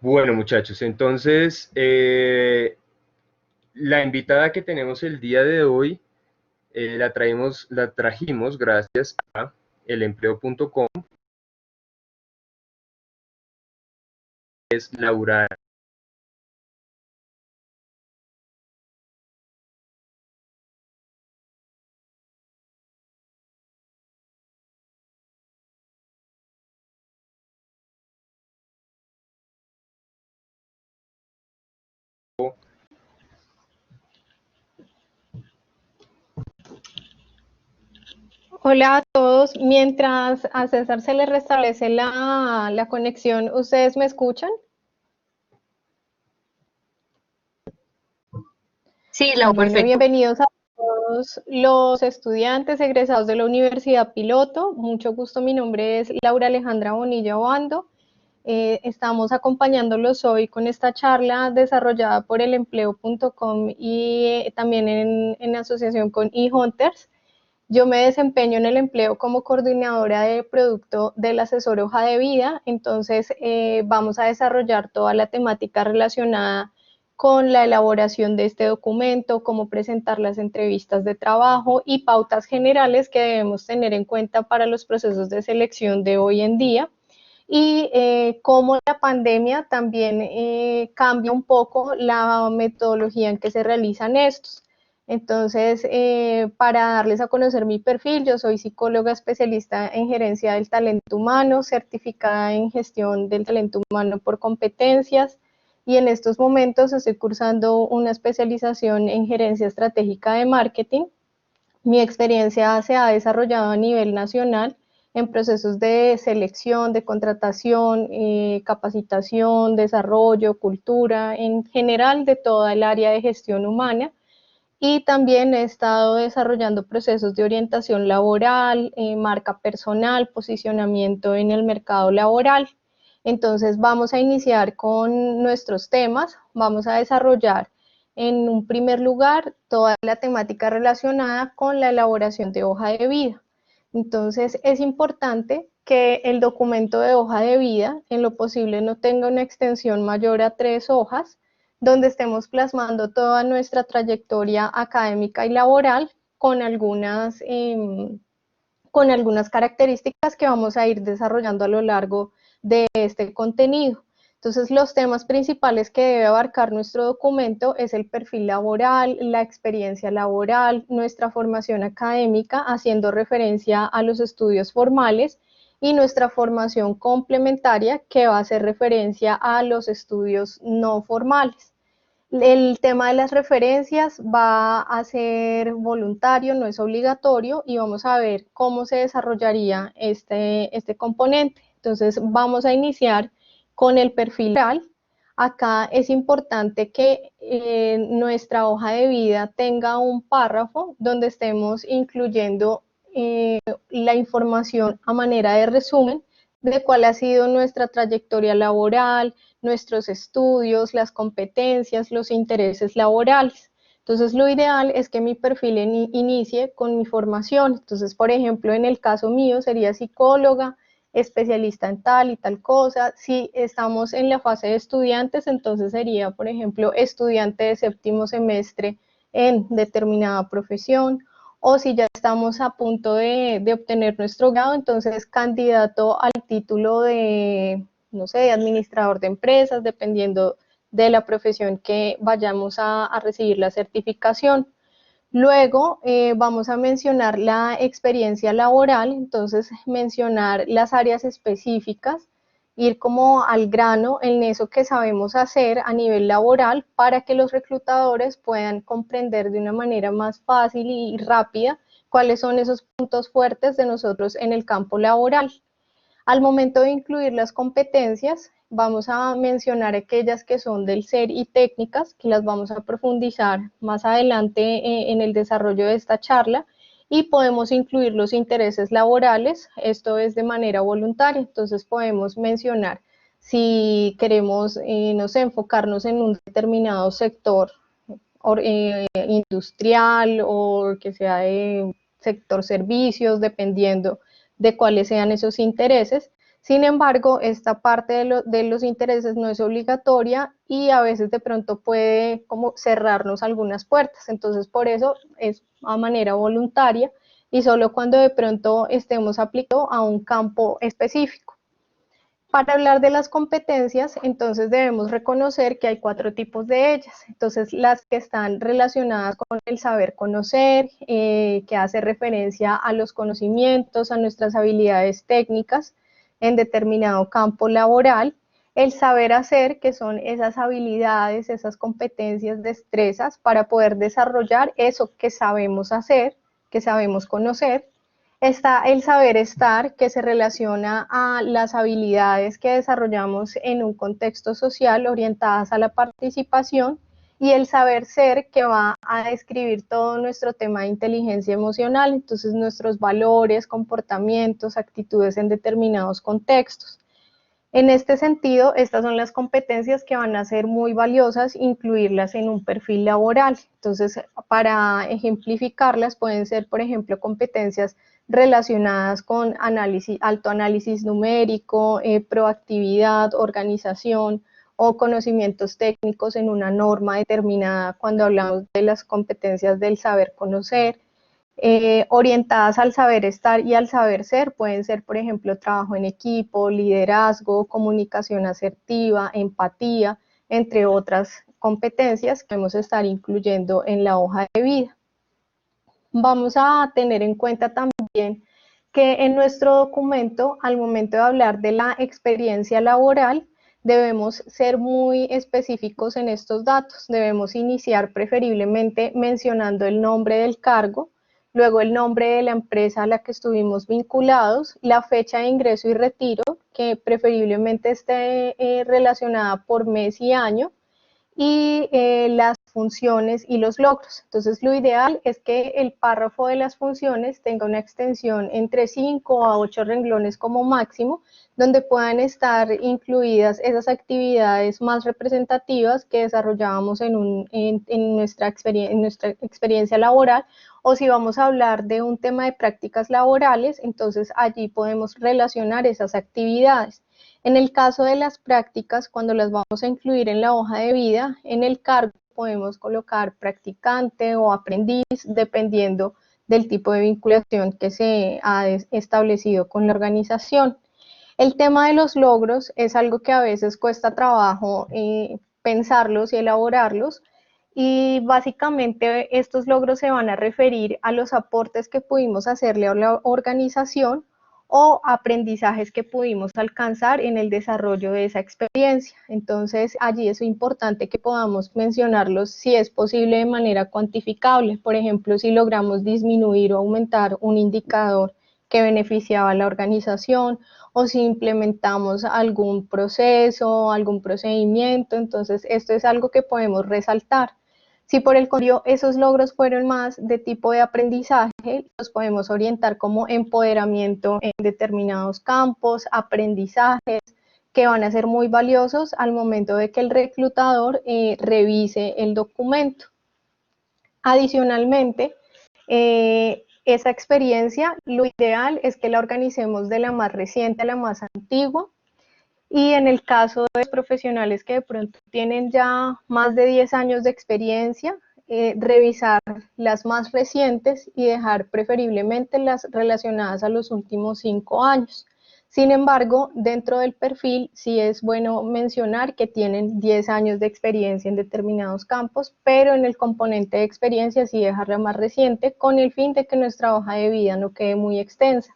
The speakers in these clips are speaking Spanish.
Bueno, muchachos, entonces la invitada que tenemos el día de hoy la trajimos gracias a elempleo.com, es Laura. Hola a todos. Mientras a César se le restablece la conexión, ¿ustedes me escuchan? Sí, Lau, Bueno, perfecto. bienvenidos a todos los estudiantes egresados de la Universidad Piloto. Mucho gusto, mi nombre es Laura Alejandra Bonilla Obando. Estamos acompañándolos hoy con esta charla desarrollada por elempleo.com y también en asociación con eHunters. Yo me desempeño en el empleo como coordinadora de producto del asesor hoja de vida, entonces vamos a desarrollar toda la temática relacionada con la elaboración de este documento, cómo presentar las entrevistas de trabajo y pautas generales que debemos tener en cuenta para los procesos de selección de hoy en día y cómo la pandemia también cambia un poco la metodología en que se realizan estos. Entonces, para darles a conocer mi perfil, yo soy psicóloga especialista en gerencia del talento humano, certificada en gestión del talento humano por competencias, y en estos momentos estoy cursando una especialización en gerencia estratégica de marketing. Mi experiencia se ha desarrollado a nivel nacional en procesos de selección, de contratación, capacitación, desarrollo, cultura, en general de toda el área de gestión humana. Y también he estado desarrollando procesos de orientación laboral, marca personal, posicionamiento en el mercado laboral. Entonces vamos a iniciar con nuestros temas, vamos a desarrollar en un primer lugar toda la temática relacionada con la elaboración de hoja de vida. Entonces es importante que el documento de hoja de vida en lo posible no tenga una extensión mayor a 3 hojas, donde estemos plasmando toda nuestra trayectoria académica y laboral con algunas características que vamos a ir desarrollando a lo largo de este contenido. Entonces, los temas principales que debe abarcar nuestro documento es el perfil laboral, la experiencia laboral, nuestra formación académica, haciendo referencia a los estudios formales, y nuestra formación complementaria, que va a hacer referencia a los estudios no formales. El tema de las referencias va a ser voluntario, no es obligatorio, y vamos a ver cómo se desarrollaría este componente. Entonces vamos a iniciar con el perfil laboral. Acá es importante que nuestra hoja de vida tenga un párrafo donde estemos incluyendo la información a manera de resumen de cuál ha sido nuestra trayectoria laboral, nuestros estudios, las competencias, los intereses laborales. Entonces, lo ideal es que mi perfil inicie con mi formación. Entonces, por ejemplo, en el caso mío sería psicóloga, especialista en tal y tal cosa. Si estamos en la fase de estudiantes, entonces sería, por ejemplo, estudiante de séptimo semestre en determinada profesión. O si ya estamos a punto de obtener nuestro grado, entonces candidato al título de, no sé, de administrador de empresas, dependiendo de la profesión que vayamos a recibir la certificación. Luego vamos a mencionar la experiencia laboral, entonces mencionar las áreas específicas, ir como al grano en eso que sabemos hacer a nivel laboral para que los reclutadores puedan comprender de una manera más fácil y rápida cuáles son esos puntos fuertes de nosotros en el campo laboral. Al momento de incluir las competencias, vamos a mencionar aquellas que son del ser y técnicas, que las vamos a profundizar más adelante en el desarrollo de esta charla, y podemos incluir los intereses laborales, esto es de manera voluntaria, entonces podemos mencionar si queremos, no sé, enfocarnos en un determinado sector industrial o que sea de sector servicios, dependiendo de cuáles sean esos intereses. Sin embargo, esta parte de los intereses no es obligatoria y a veces de pronto puede como cerrarnos algunas puertas. Entonces, por eso es a manera voluntaria y solo cuando de pronto estemos aplicando a un campo específico. Para hablar de las competencias, entonces debemos reconocer que hay 4 tipos de ellas. Entonces, las que están relacionadas con el saber conocer, que hace referencia a los conocimientos, a nuestras habilidades técnicas en determinado campo laboral. El saber hacer, que son esas habilidades, esas competencias, destrezas para poder desarrollar eso que sabemos hacer, que sabemos conocer. Está el saber estar, que se relaciona a las habilidades que desarrollamos en un contexto social orientadas a la participación, y el saber ser, que va a describir todo nuestro tema de inteligencia emocional, entonces nuestros valores, comportamientos, actitudes en determinados contextos. En este sentido, estas son las competencias que van a ser muy valiosas incluirlas en un perfil laboral. Entonces, para ejemplificarlas, pueden ser, por ejemplo, competencias relacionadas con análisis, alto análisis numérico, proactividad, organización o conocimientos técnicos en una norma determinada cuando hablamos de las competencias del saber conocer. Orientadas al saber estar y al saber ser, pueden ser, por ejemplo, trabajo en equipo, liderazgo, comunicación asertiva, empatía, entre otras competencias que debemos estar incluyendo en la hoja de vida. Vamos a tener en cuenta también que en nuestro documento, al momento de hablar de la experiencia laboral, debemos ser muy específicos en estos datos. Debemos iniciar preferiblemente mencionando el nombre del cargo, luego el nombre de la empresa a la que estuvimos vinculados, la fecha de ingreso y retiro, que preferiblemente esté relacionada por mes y año, y las funciones y los logros. Entonces, lo ideal es que el párrafo de las funciones tenga una extensión entre 5 a 8 renglones como máximo, donde puedan estar incluidas esas actividades más representativas que desarrollábamos en nuestra experiencia laboral, o si vamos a hablar de un tema de prácticas laborales, entonces allí podemos relacionar esas actividades. En el caso de las prácticas, cuando las vamos a incluir en la hoja de vida, en el cargo podemos colocar practicante o aprendiz, dependiendo del tipo de vinculación que se ha establecido con la organización. El tema de los logros es algo que a veces cuesta trabajo pensarlos y elaborarlos, y básicamente estos logros se van a referir a los aportes que pudimos hacerle a la organización o aprendizajes que pudimos alcanzar en el desarrollo de esa experiencia. Entonces, allí es importante que podamos mencionarlos si es posible de manera cuantificable. Por ejemplo, si logramos disminuir o aumentar un indicador que beneficiaba a la organización, o si implementamos algún proceso, algún procedimiento. Entonces, esto es algo que podemos resaltar. Si por el contrario esos logros fueron más de tipo de aprendizaje, los podemos orientar como empoderamiento en determinados campos, aprendizajes que van a ser muy valiosos al momento de que el reclutador revise el documento. Adicionalmente, esa experiencia, lo ideal es que la organicemos de la más reciente a la más antigua, y en el caso de profesionales que de pronto tienen ya más de 10 años de experiencia, revisar las más recientes y dejar preferiblemente las relacionadas a los últimos 5 años. Sin embargo, dentro del perfil sí es bueno mencionar que tienen 10 años de experiencia en determinados campos, pero en el componente de experiencia sí dejarla más reciente, con el fin de que nuestra hoja de vida no quede muy extensa,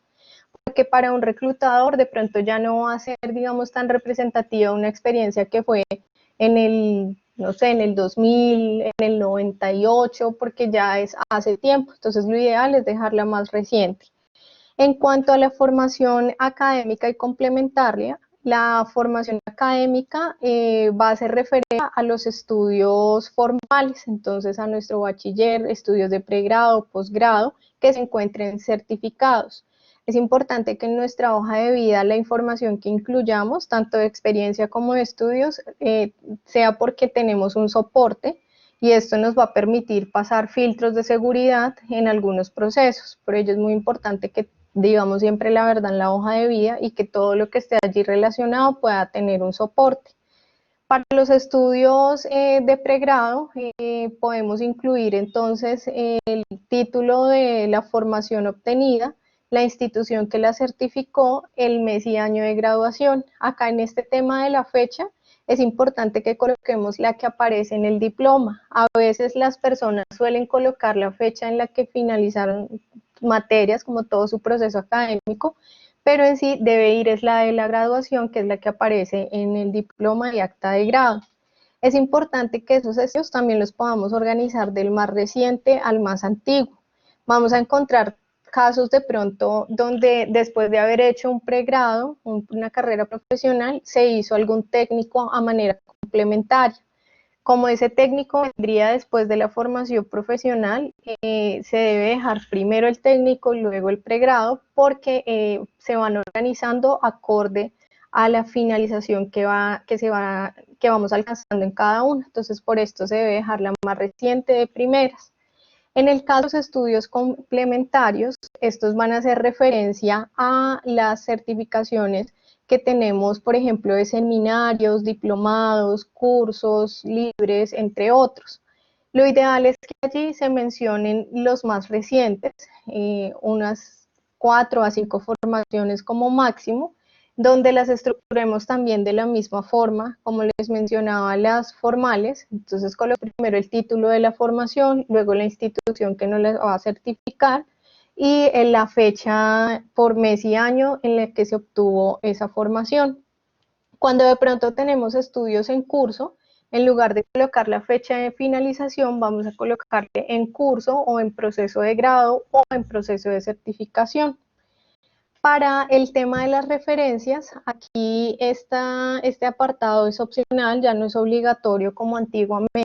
porque para un reclutador de pronto ya no va a ser, digamos, tan representativa una experiencia que fue en el, no sé, en el 2000, en el 98, porque ya es hace tiempo. Entonces, lo ideal es dejarla más reciente. En cuanto a la formación académica y complementaria, la formación académica va a ser referente a los estudios formales, entonces a nuestro bachiller, estudios de pregrado, posgrado, que se encuentren certificados. Es importante que en nuestra hoja de vida la información que incluyamos, tanto de experiencia como de estudios, sea porque tenemos un soporte, y esto nos va a permitir pasar filtros de seguridad en algunos procesos. Por ello es muy importante que digamos siempre la verdad en la hoja de vida y que todo lo que esté allí relacionado pueda tener un soporte. Para los estudios de pregrado podemos incluir entonces el título de la formación obtenida, la institución que la certificó, el mes y año de graduación. Acá en este tema de la fecha es importante que coloquemos la que aparece en el diploma. A veces las personas suelen colocar la fecha en la que finalizaron materias, como todo su proceso académico, pero en sí debe ir es la de la graduación, que es la que aparece en el diploma y acta de grado. Es importante que esos estudios también los podamos organizar del más reciente al más antiguo. Vamos a encontrar casos de pronto donde después de haber hecho un pregrado, una carrera profesional, se hizo algún técnico a manera complementaria. Como ese técnico vendría después de la formación profesional, se debe dejar primero el técnico y luego el pregrado porque se van organizando acorde a la finalización que vamos alcanzando en cada uno. Entonces, por esto se debe dejar la más reciente de primeras. En el caso de los estudios complementarios, estos van a hacer referencia a las certificaciones que tenemos, por ejemplo, de seminarios, diplomados, cursos libres, entre otros. Lo ideal es que allí se mencionen los más recientes, unas 4 a 5 formaciones como máximo, donde las estructuremos también de la misma forma, como les mencionaba, las formales. Entonces coloco primero el título de la formación, luego la institución que nos la va a certificar y en la fecha por mes y año en la que se obtuvo esa formación. Cuando de pronto tenemos estudios en curso, en lugar de colocar la fecha de finalización, vamos a colocarle en curso o en proceso de grado o en proceso de certificación. Para el tema de las referencias, aquí este apartado es opcional, ya no es obligatorio como antiguamente.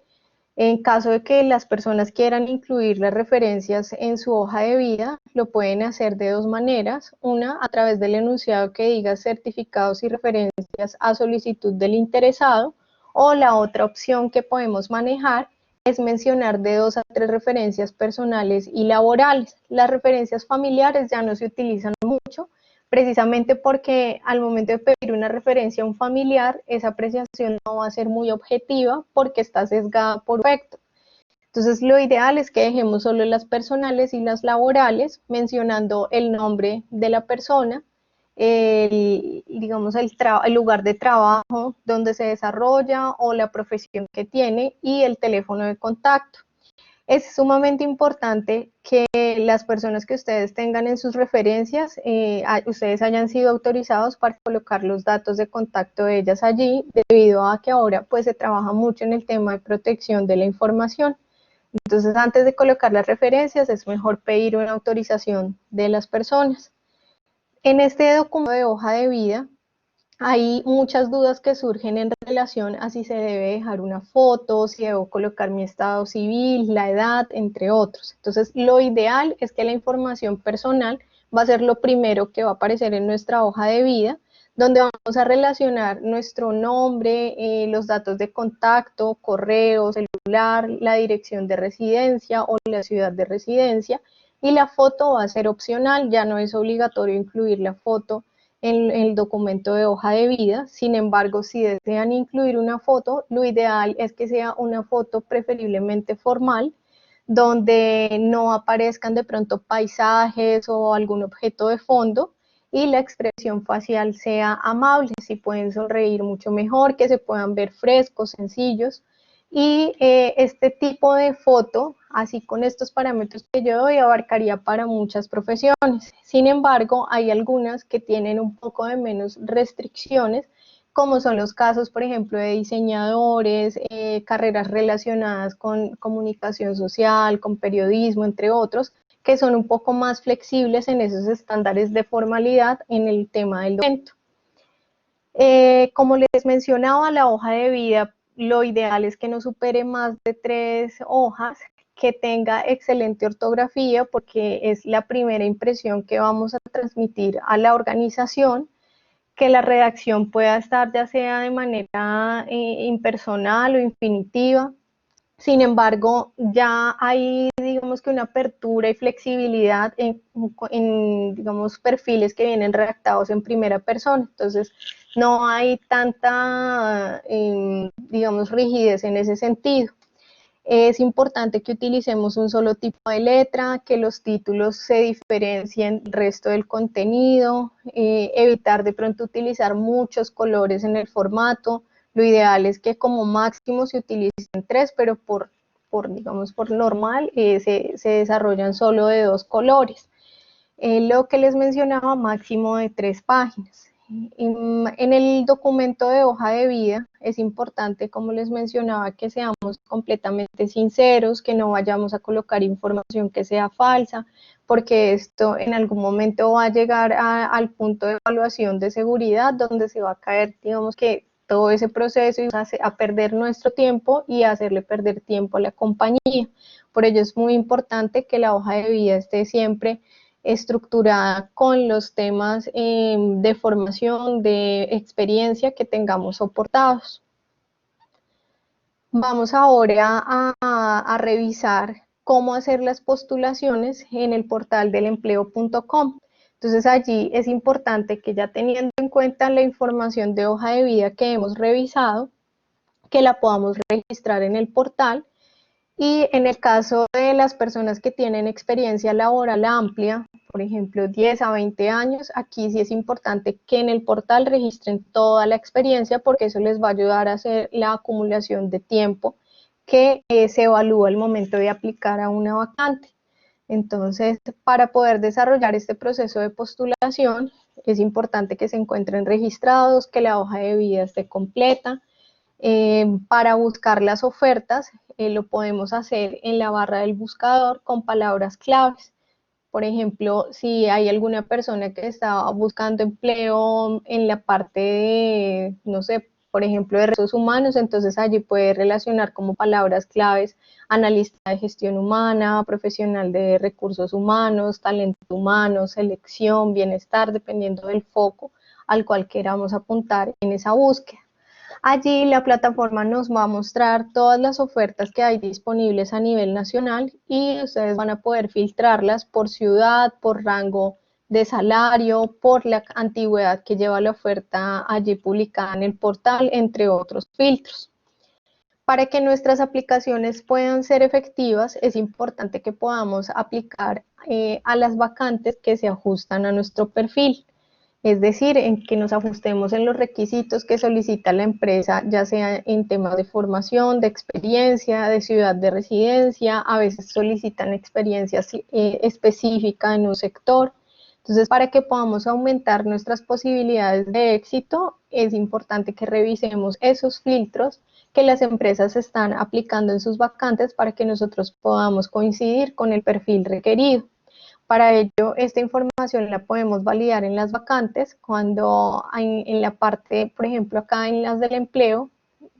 En caso de que las personas quieran incluir las referencias en su hoja de vida, lo pueden hacer de dos maneras. Una, a través del enunciado que diga certificados y referencias a solicitud del interesado, o la otra opción que podemos manejar es mencionar de 2 a 3 referencias personales y laborales. Las referencias familiares ya no se utilizan mucho, precisamente porque al momento de pedir una referencia a un familiar, esa apreciación no va a ser muy objetiva porque está sesgada por efecto. Entonces, lo ideal es que dejemos solo las personales y las laborales, mencionando el nombre de la persona, digamos, el lugar de trabajo donde se desarrolla o la profesión que tiene y el teléfono de contacto. Es sumamente importante que las personas que ustedes tengan en sus referencias, ustedes hayan sido autorizados para colocar los datos de contacto de ellas allí, debido a que ahora pues se trabaja mucho en el tema de protección de la información. Entonces, antes de colocar las referencias, es mejor pedir una autorización de las personas. En este documento de hoja de vida, hay muchas dudas que surgen en relación a si se debe dejar una foto, si debo colocar mi estado civil, la edad, entre otros. Entonces, lo ideal es que la información personal va a ser lo primero que va a aparecer en nuestra hoja de vida, donde vamos a relacionar nuestro nombre, los datos de contacto, correo, celular, la dirección de residencia o la ciudad de residencia, y la foto va a ser opcional, ya no es obligatorio incluir la foto en el documento de hoja de vida. Sin embargo, si desean incluir una foto, lo ideal es que sea una foto preferiblemente formal, donde no aparezcan de pronto paisajes o algún objeto de fondo y la expresión facial sea amable, si pueden sonreír mucho mejor, que se puedan ver frescos, sencillos. Y este tipo de foto, así con estos parámetros que yo doy, abarcaría para muchas profesiones. Sin embargo, hay algunas que tienen un poco de menos restricciones, como son los casos, por ejemplo, de diseñadores, carreras relacionadas con comunicación social, con periodismo, entre otros, que son un poco más flexibles en esos estándares de formalidad en el tema del documento. Como les mencionaba, la hoja de vida, lo ideal es que no supere más de 3 hojas, que tenga excelente ortografía, porque es la primera impresión que vamos a transmitir a la organización, que la redacción pueda estar ya sea de manera impersonal o infinitiva. Sin embargo, ya hay, digamos, digamos que una apertura y flexibilidad en digamos, perfiles que vienen redactados en primera persona. Entonces, no hay tanta, digamos, rigidez en ese sentido. Es importante que utilicemos un solo tipo de letra, que los títulos se diferencien del resto del contenido, evitar de pronto utilizar muchos colores en el formato. Lo ideal es que como máximo se utilicen 3, pero digamos, por normal se desarrollan solo de 2 colores. Lo que les mencionaba, máximo de 3 páginas. En el documento de hoja de vida es importante, como les mencionaba, que seamos completamente sinceros, que no vayamos a colocar información que sea falsa, porque esto en algún momento va a llegar al punto de evaluación de seguridad, donde se va a caer, digamos que todo ese proceso y a perder nuestro tiempo y a hacerle perder tiempo a la compañía. Por ello es muy importante que la hoja de vida esté siempre estructurada con los temas de formación, de experiencia que tengamos soportados. Vamos ahora a revisar cómo hacer las postulaciones en el portal del empleo.com. Entonces allí es importante que, ya teniendo en cuenta la información de hoja de vida que hemos revisado, que la podamos registrar en el portal. Y en el caso de las personas que tienen experiencia laboral amplia, por ejemplo 10 a 20 años, aquí sí es importante que en el portal registren toda la experiencia, porque eso les va a ayudar a hacer la acumulación de tiempo que se evalúa al momento de aplicar a una vacante. Entonces, para poder desarrollar este proceso de postulación, es importante que se encuentren registrados, que la hoja de vida esté completa. Para buscar las ofertas, lo podemos hacer en la barra del buscador con palabras claves. Por ejemplo, si hay alguna persona que está buscando empleo en la parte de, no sé, por ejemplo, de recursos humanos, entonces allí puede relacionar como palabras claves analista de gestión humana, profesional de recursos humanos, talento humano, selección, bienestar, dependiendo del foco al cual queramos apuntar en esa búsqueda. Allí la plataforma nos va a mostrar todas las ofertas que hay disponibles a nivel nacional y ustedes van a poder filtrarlas por ciudad, por rango de salario, por la antigüedad que lleva la oferta allí publicada en el portal, entre otros filtros. Para que nuestras aplicaciones puedan ser efectivas, es importante que podamos aplicar a las vacantes que se ajustan a nuestro perfil. Es decir, en que nos ajustemos en los requisitos que solicita la empresa, ya sea en temas de formación, de experiencia, de ciudad de residencia. A veces solicitan experiencia específica en un sector. Entonces, para que podamos aumentar nuestras posibilidades de éxito, es importante que revisemos esos filtros que las empresas están aplicando en sus vacantes para que nosotros podamos coincidir con el perfil requerido. Para ello, esta información la podemos validar en las vacantes, cuando en la parte, por ejemplo, acá en las del empleo,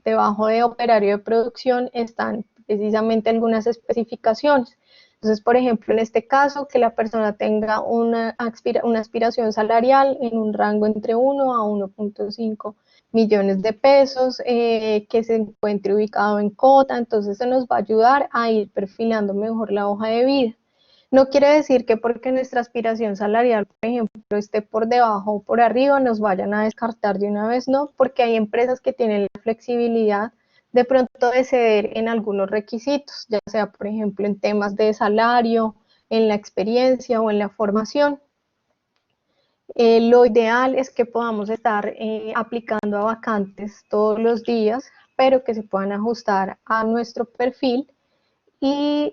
debajo de operario de producción, están precisamente algunas especificaciones. Entonces, por ejemplo, en este caso, que la persona tenga una aspiración salarial en un rango entre 1 a 1.5 millones de pesos, que se encuentre ubicado en Cota. Entonces, eso nos va a ayudar a ir perfilando mejor la hoja de vida. No quiere decir que porque nuestra aspiración salarial, por ejemplo, esté por debajo o por arriba, nos vayan a descartar de una vez, no, porque hay empresas que tienen la flexibilidad de pronto de ceder en algunos requisitos, ya sea, por ejemplo, en temas de salario, en la experiencia o en la formación. Lo ideal es que podamos estar aplicando a vacantes todos los días, pero que se puedan ajustar a nuestro perfil. Y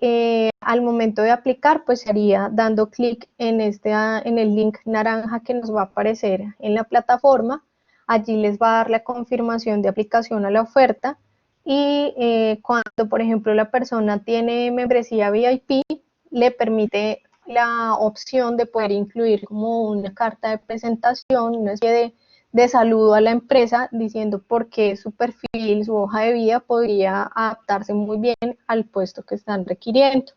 al momento de aplicar, pues sería dando clic en el link naranja que nos va a aparecer en la plataforma. Allí les va a dar la confirmación de aplicación a la oferta, y cuando, por ejemplo, la persona tiene membresía VIP, le permite la opción de poder incluir como una carta de presentación, una especie de saludo a la empresa, diciendo por qué su perfil, su hoja de vida podría adaptarse muy bien al puesto que están requiriendo.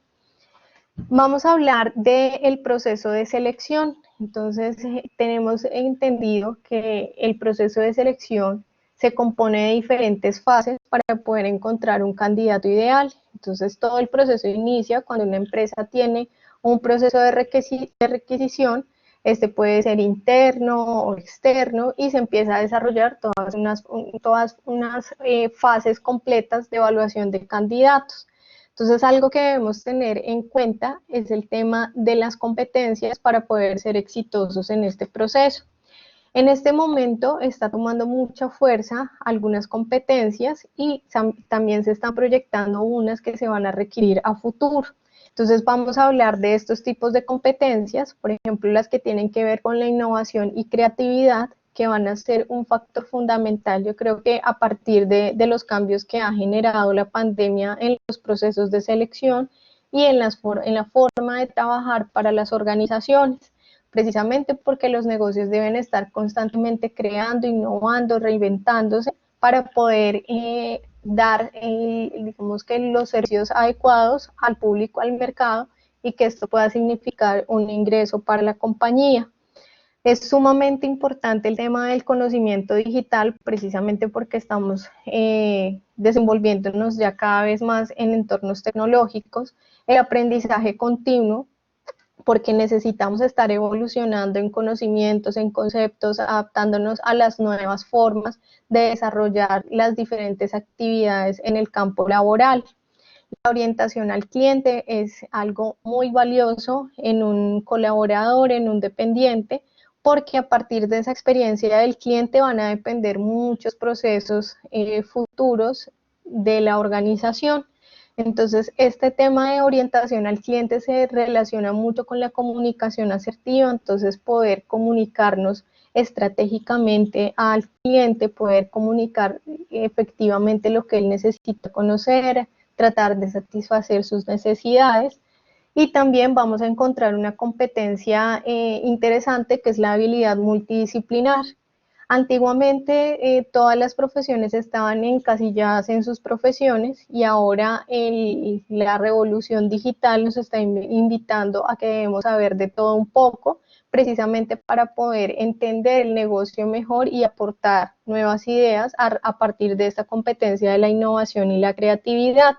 Vamos a hablar del proceso de selección. Entonces, tenemos entendido que el proceso de selección se compone de diferentes fases para poder encontrar un candidato ideal. Entonces, todo el proceso inicia cuando una empresa tiene un proceso de requisición. Este puede ser interno o externo y se empieza a desarrollar todas unas fases completas de evaluación de candidatos. Entonces, algo que debemos tener en cuenta es el tema de las competencias para poder ser exitosos en este proceso. En este momento está tomando mucha fuerza algunas competencias y también se están proyectando unas que se van a requerir a futuro. Entonces vamos a hablar de estos tipos de competencias, por ejemplo, las que tienen que ver con la innovación y creatividad, que van a ser un factor fundamental. Yo creo que a partir de los cambios que ha generado la pandemia en los procesos de selección y en la forma de trabajar para las organizaciones, precisamente porque los negocios deben estar constantemente creando, innovando, reinventándose para poder dar, digamos que los servicios adecuados al público, al mercado, y que esto pueda significar un ingreso para la compañía. Es sumamente importante el tema del conocimiento digital, precisamente porque estamos desenvolviéndonos ya cada vez más en entornos tecnológicos, el aprendizaje continuo, porque necesitamos estar evolucionando en conocimientos, en conceptos, adaptándonos a las nuevas formas de desarrollar las diferentes actividades en el campo laboral. La orientación al cliente es algo muy valioso en un colaborador, en un dependiente, porque a partir de esa experiencia del cliente van a depender muchos procesos futuros de la organización. Entonces, este tema de orientación al cliente se relaciona mucho con la comunicación asertiva, entonces poder comunicarnos estratégicamente al cliente, poder comunicar efectivamente lo que él necesita conocer, tratar de satisfacer sus necesidades. Y también vamos a encontrar una competencia interesante, que es la habilidad multidisciplinar. Antiguamente todas las profesiones estaban encasilladas en sus profesiones, y ahora la revolución digital nos está invitando a que debemos saber de todo un poco, precisamente para poder entender el negocio mejor y aportar nuevas ideas a partir de esta competencia de la innovación y la creatividad.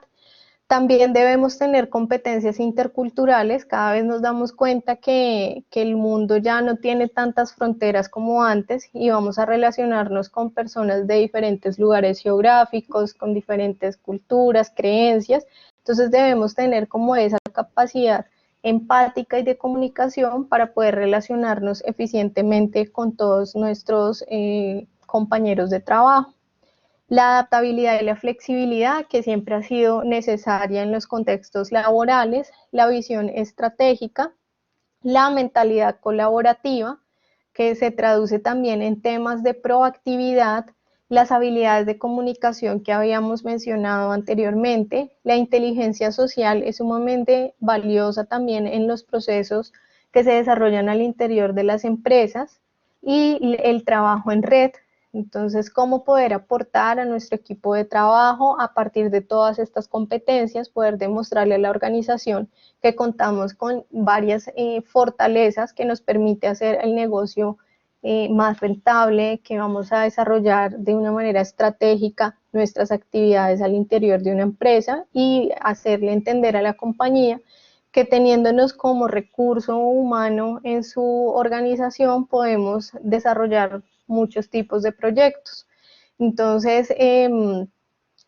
También debemos tener competencias interculturales. Cada vez nos damos cuenta que el mundo ya no tiene tantas fronteras como antes, y vamos a relacionarnos con personas de diferentes lugares geográficos, con diferentes culturas, creencias. Entonces debemos tener como esa capacidad empática y de comunicación para poder relacionarnos eficientemente con todos nuestros compañeros de trabajo. La adaptabilidad y la flexibilidad, que siempre ha sido necesaria en los contextos laborales, la visión estratégica, la mentalidad colaborativa, que se traduce también en temas de proactividad, las habilidades de comunicación que habíamos mencionado anteriormente. La inteligencia social es sumamente valiosa también en los procesos que se desarrollan al interior de las empresas, y el trabajo en red. Entonces, cómo poder aportar a nuestro equipo de trabajo a partir de todas estas competencias, poder demostrarle a la organización que contamos con varias fortalezas que nos permite hacer el negocio más rentable, que vamos a desarrollar de una manera estratégica nuestras actividades al interior de una empresa, y hacerle entender a la compañía que teniéndonos como recurso humano en su organización podemos desarrollar muchos tipos de proyectos. Entonces,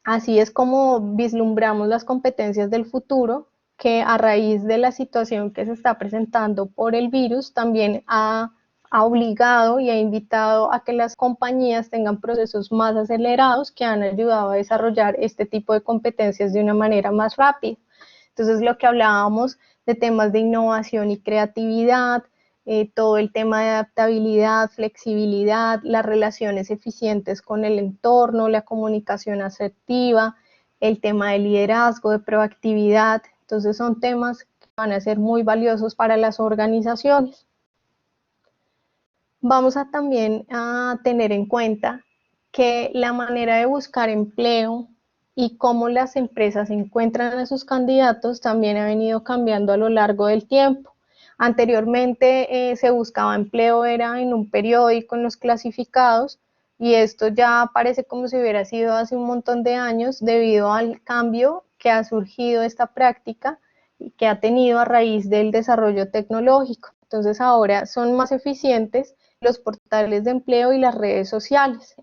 así es como vislumbramos las competencias del futuro, que a raíz de la situación que se está presentando por el virus, también ha obligado y ha invitado a que las compañías tengan procesos más acelerados, que han ayudado a desarrollar este tipo de competencias de una manera más rápida. Entonces, lo que hablábamos de temas de innovación y creatividad, todo el tema de adaptabilidad, flexibilidad, las relaciones eficientes con el entorno, la comunicación asertiva, el tema de liderazgo, de proactividad. Entonces, son temas que van a ser muy valiosos para las organizaciones. Vamos a también a tener en cuenta que la manera de buscar empleo y cómo las empresas encuentran a sus candidatos también ha venido cambiando a lo largo del tiempo. Anteriormente se buscaba empleo era en un periódico, en los clasificados, y esto ya parece como si hubiera sido hace un montón de años debido al cambio que ha surgido esta práctica y que ha tenido a raíz del desarrollo tecnológico. Entonces ahora son más eficientes los portales de empleo y las redes sociales.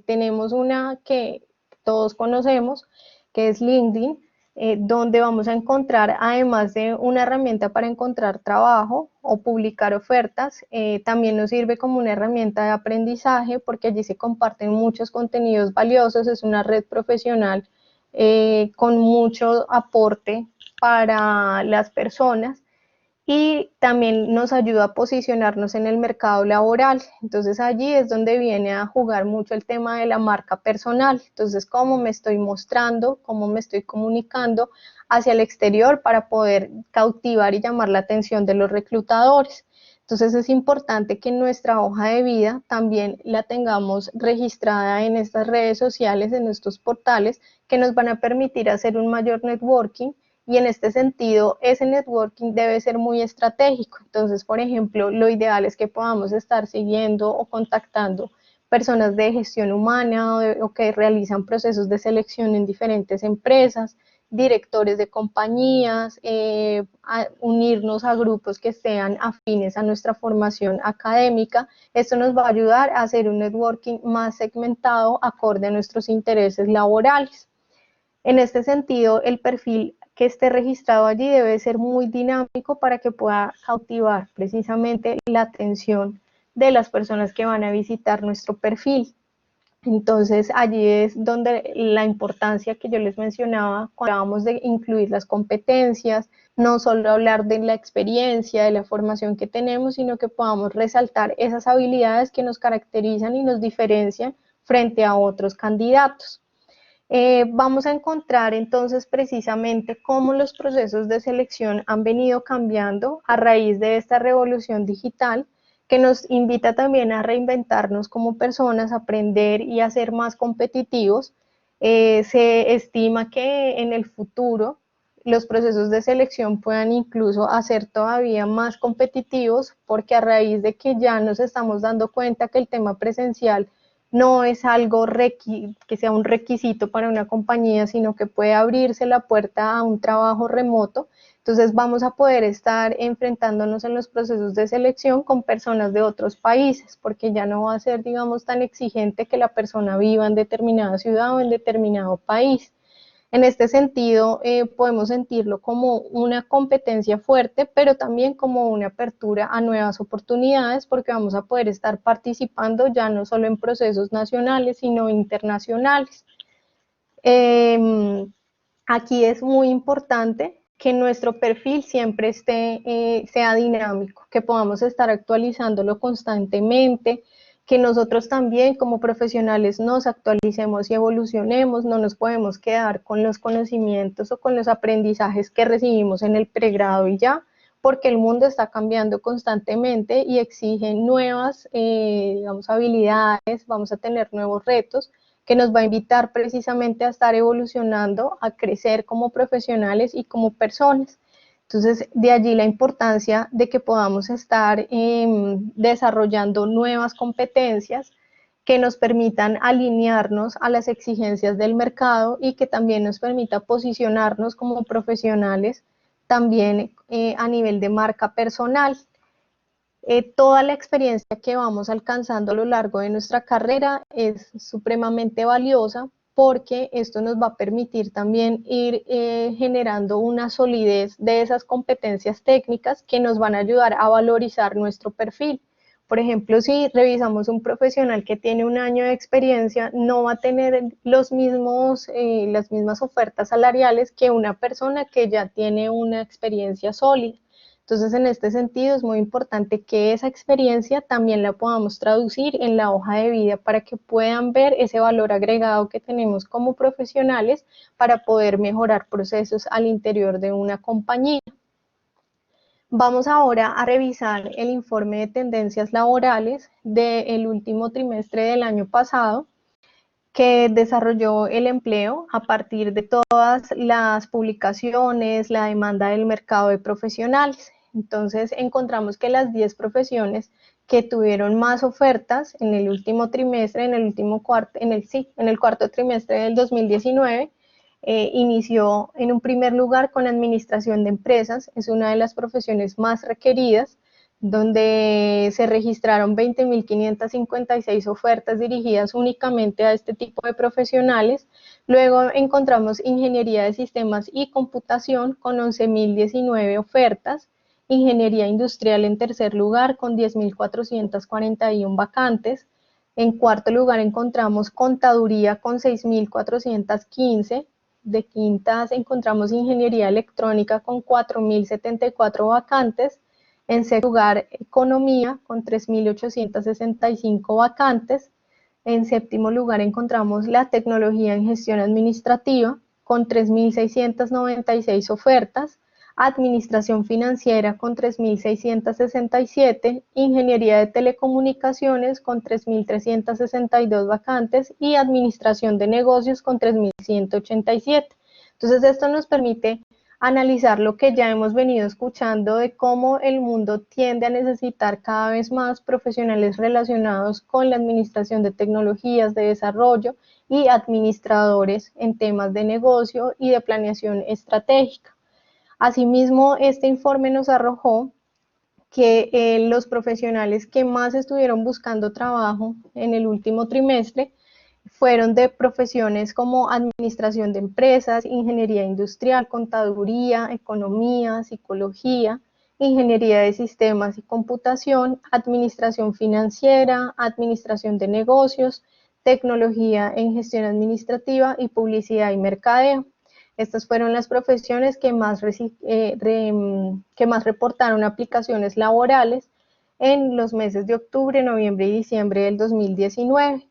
Tenemos una que todos conocemos, que es LinkedIn, donde vamos a encontrar, además de una herramienta para encontrar trabajo o publicar ofertas, también nos sirve como una herramienta de aprendizaje porque allí se comparten muchos contenidos valiosos, es una red profesional con mucho aporte para las personas y también nos ayuda a posicionarnos en el mercado laboral. Entonces allí es donde viene a jugar mucho el tema de la marca personal. Entonces, cómo me estoy mostrando, cómo me estoy comunicando hacia el exterior para poder cautivar y llamar la atención de los reclutadores. Entonces es importante que nuestra hoja de vida también la tengamos registrada en estas redes sociales, en estos portales, que nos van a permitir hacer un mayor networking y en este sentido ese networking debe ser muy estratégico. Entonces, por ejemplo, lo ideal es que podamos estar siguiendo o contactando personas de gestión humana o que realizan procesos de selección en diferentes empresas, directores de compañías, unirnos a grupos que sean afines a nuestra formación académica. Esto nos va a ayudar a hacer un networking más segmentado acorde a nuestros intereses laborales. En este sentido, el perfil que esté registrado allí debe ser muy dinámico para que pueda cautivar precisamente la atención de las personas que van a visitar nuestro perfil. Entonces, allí es donde la importancia que yo les mencionaba cuando hablábamos de incluir las competencias, no solo hablar de la experiencia, de la formación que tenemos, sino que podamos resaltar esas habilidades que nos caracterizan y nos diferencian frente a otros candidatos. Vamos a encontrar entonces precisamente cómo los procesos de selección han venido cambiando a raíz de esta revolución digital que nos invita también a reinventarnos como personas, a aprender y a ser más competitivos. Se estima que en el futuro los procesos de selección puedan incluso hacer todavía más competitivos porque a raíz de que ya nos estamos dando cuenta que el tema presencial no es algo que sea un requisito para una compañía, sino que puede abrirse la puerta a un trabajo remoto. Entonces vamos a poder estar enfrentándonos en los procesos de selección con personas de otros países, porque ya no va a ser, digamos, tan exigente que la persona viva en determinada ciudad o en determinado país. En este sentido, podemos sentirlo como una competencia fuerte, pero también como una apertura a nuevas oportunidades, porque vamos a poder estar participando ya no solo en procesos nacionales, sino internacionales. Aquí es muy importante que nuestro perfil siempre sea dinámico, que podamos estar actualizándolo constantemente, que nosotros también como profesionales nos actualicemos y evolucionemos, no nos podemos quedar con los conocimientos o con los aprendizajes que recibimos en el pregrado y ya, porque el mundo está cambiando constantemente y exige nuevas, digamos, habilidades, vamos a tener nuevos retos que nos va a invitar precisamente a estar evolucionando, a crecer como profesionales y como personas. Entonces, de allí la importancia de que podamos estar desarrollando nuevas competencias que nos permitan alinearnos a las exigencias del mercado y que también nos permita posicionarnos como profesionales también a nivel de marca personal. Toda la experiencia que vamos alcanzando a lo largo de nuestra carrera es supremamente valiosa porque esto nos va a permitir también ir generando una solidez de esas competencias técnicas que nos van a ayudar a valorizar nuestro perfil. Por ejemplo, si revisamos un profesional que tiene un año de experiencia, no va a tener las mismas ofertas salariales que una persona que ya tiene una experiencia sólida. Entonces, en este sentido, es muy importante que esa experiencia también la podamos traducir en la hoja de vida para que puedan ver ese valor agregado que tenemos como profesionales para poder mejorar procesos al interior de una compañía. Vamos ahora a revisar el informe de tendencias laborales del último trimestre del año pasado que desarrolló el empleo a partir de todas las publicaciones, la demanda del mercado de profesionales. Entonces encontramos que las 10 profesiones que tuvieron más ofertas en el último trimestre, en el cuarto trimestre del 2019, inició en un primer lugar con administración de empresas, es una de las profesiones más requeridas, donde se registraron 20.556 ofertas dirigidas únicamente a este tipo de profesionales. Luego encontramos ingeniería de sistemas y computación con 11.019 ofertas, ingeniería industrial en tercer lugar con 10.441 vacantes. En cuarto lugar encontramos contaduría con 6.415. De quintas encontramos ingeniería electrónica con 4.074 vacantes. En sexto lugar, economía con 3.865 vacantes. En séptimo lugar encontramos la tecnología en gestión administrativa con 3.696 ofertas. Administración financiera con 3.667, ingeniería de telecomunicaciones con 3.362 vacantes y administración de negocios con 3.187. Entonces esto nos permite analizar lo que ya hemos venido escuchando de cómo el mundo tiende a necesitar cada vez más profesionales relacionados con la administración de tecnologías de desarrollo y administradores en temas de negocio y de planeación estratégica. Asimismo, este informe nos arrojó que los profesionales que más estuvieron buscando trabajo en el último trimestre fueron de profesiones como administración de empresas, ingeniería industrial, contaduría, economía, psicología, ingeniería de sistemas y computación, administración financiera, administración de negocios, tecnología en gestión administrativa y publicidad y mercadeo. Estas fueron las profesiones que más reportaron aplicaciones laborales en los meses de octubre, noviembre y diciembre del 2019.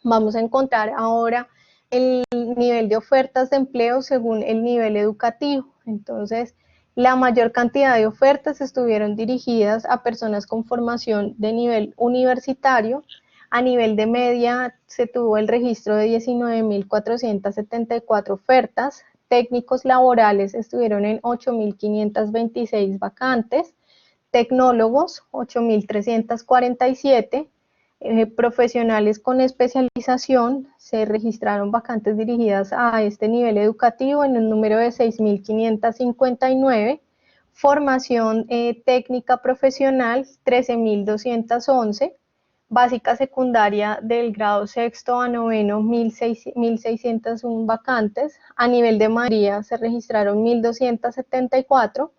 Vamos a encontrar ahora el nivel de ofertas de empleo según el nivel educativo. Entonces, la mayor cantidad de ofertas estuvieron dirigidas a personas con formación de nivel universitario. A nivel de media se tuvo el registro de 19.474 ofertas. Técnicos laborales estuvieron en 8.526 vacantes. Tecnólogos, 8.347. Profesionales con especialización, se registraron vacantes dirigidas a este nivel educativo en un número de 6.559. Formación técnica profesional, 13.211. Básica secundaria del grado sexto a noveno, 1.601 vacantes. A nivel de maestría se registraron 1.274.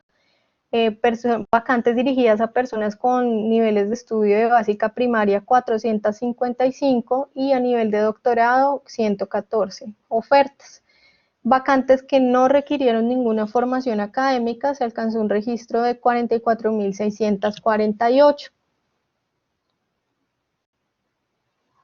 Vacantes dirigidas a personas con niveles de estudio de básica primaria 455 y a nivel de doctorado 114 ofertas. Vacantes que no requirieron ninguna formación académica, se alcanzó un registro de 44.648.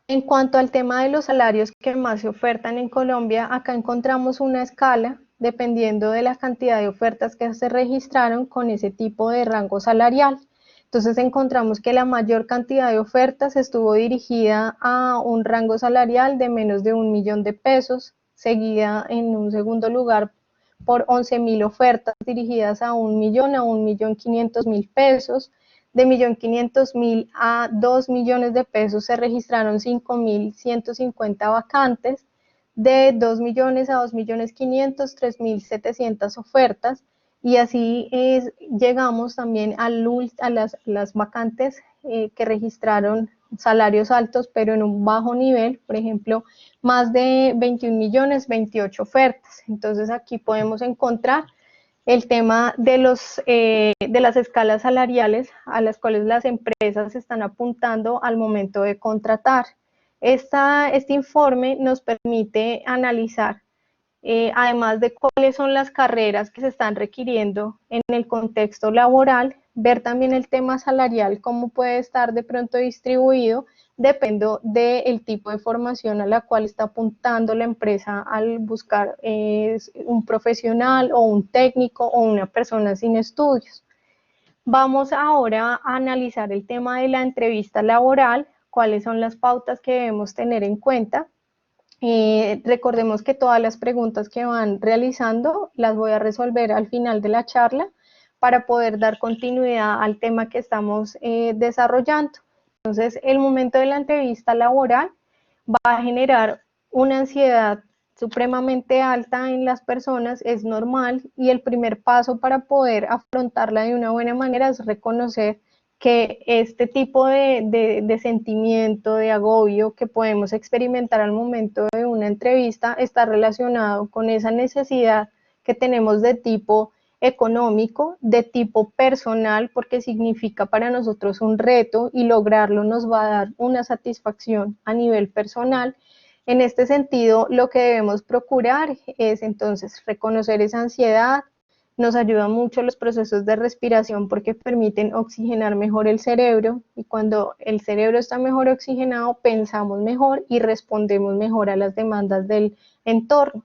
En cuanto al tema de los salarios que más se ofertan en Colombia, acá encontramos una escala dependiendo de la cantidad de ofertas que se registraron con ese tipo de rango salarial. Entonces encontramos que la mayor cantidad de ofertas estuvo dirigida a un rango salarial de menos de 1 millón de pesos, seguida en un segundo lugar por 11.000 ofertas dirigidas a 1 millón, a 1.500.000 pesos. De 1.500.000 a 2 millones de pesos se registraron 5.150 vacantes. De 2 millones a 2.500.000, 3.700 ofertas. Y así llegamos también a las vacantes que registraron salarios altos, pero en un bajo nivel, por ejemplo, más de 21 millones, 28 ofertas. Entonces aquí podemos encontrar el tema de las escalas salariales a las cuales las empresas están apuntando al momento de contratar. Este informe nos permite analizar, además de cuáles son las carreras que se están requiriendo en el contexto laboral, ver también el tema salarial, cómo puede estar de pronto distribuido, depende del tipo de formación a la cual está apuntando la empresa al buscar un profesional o un técnico o una persona sin estudios. Vamos ahora a analizar el tema de la entrevista laboral, cuáles son las pautas que debemos tener en cuenta. Recordemos que todas las preguntas que van realizando las voy a resolver al final de la charla para poder dar continuidad al tema que estamos desarrollando. Entonces, el momento de la entrevista laboral va a generar una ansiedad supremamente alta en las personas, es normal, y el primer paso para poder afrontarla de una buena manera es reconocer que este tipo de sentimiento, de agobio que podemos experimentar al momento de una entrevista está relacionado con esa necesidad que tenemos de tipo económico, de tipo personal, porque significa para nosotros un reto y lograrlo nos va a dar una satisfacción a nivel personal. En este sentido, lo que debemos procurar es entonces reconocer esa ansiedad. Nos ayudan mucho los procesos de respiración porque permiten oxigenar mejor el cerebro, y cuando el cerebro está mejor oxigenado pensamos mejor y respondemos mejor a las demandas del entorno.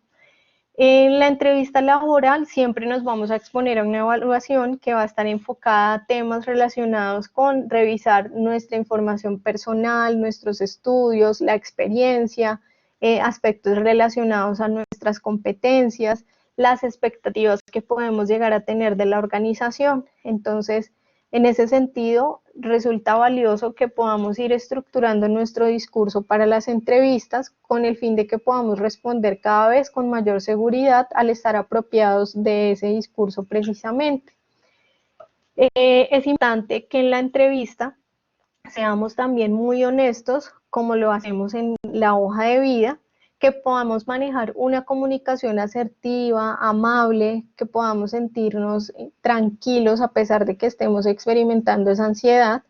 En la entrevista laboral siempre nos vamos a exponer a una evaluación que va a estar enfocada a temas relacionados con revisar nuestra información personal, nuestros estudios, la experiencia, aspectos relacionados a nuestras competencias, las expectativas que podemos llegar a tener de la organización. Entonces, en ese sentido, resulta valioso que podamos ir estructurando nuestro discurso para las entrevistas con el fin de que podamos responder cada vez con mayor seguridad al estar apropiados de ese discurso precisamente. Es importante que en la entrevista seamos también muy honestos, como lo hacemos en la hoja de vida, que podamos manejar una comunicación asertiva, amable, que podamos sentirnos tranquilos a pesar de que estemos experimentando esa ansiedad.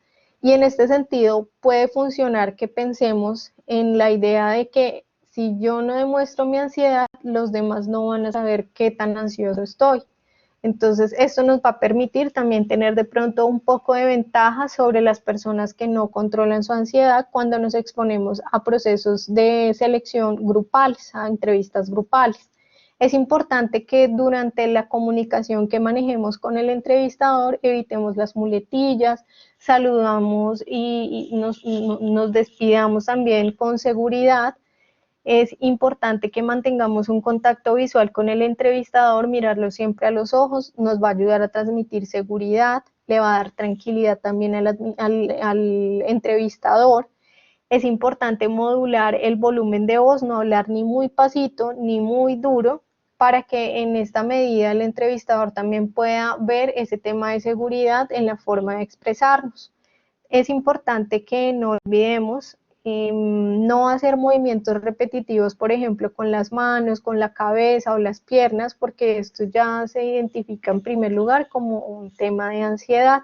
Y en este sentido puede funcionar que pensemos en la idea de que si yo no demuestro mi ansiedad, los demás no van a saber qué tan ansioso estoy. Entonces, esto nos va a permitir también tener de pronto un poco de ventaja sobre las personas que no controlan su ansiedad cuando nos exponemos a procesos de selección grupales, a entrevistas grupales. Es importante que durante la comunicación que manejemos con el entrevistador evitemos las muletillas, saludamos y nos despidamos también con seguridad. Es importante que mantengamos un contacto visual con el entrevistador, mirarlo siempre a los ojos, nos va a ayudar a transmitir seguridad, le va a dar tranquilidad también al entrevistador. Es importante modular el volumen de voz, no hablar ni muy pasito ni muy duro, para que en esta medida el entrevistador también pueda ver ese tema de seguridad en la forma de expresarnos. Es importante que no olvidemos no hacer movimientos repetitivos, por ejemplo, con las manos, con la cabeza o las piernas, porque esto ya se identifica en primer lugar como un tema de ansiedad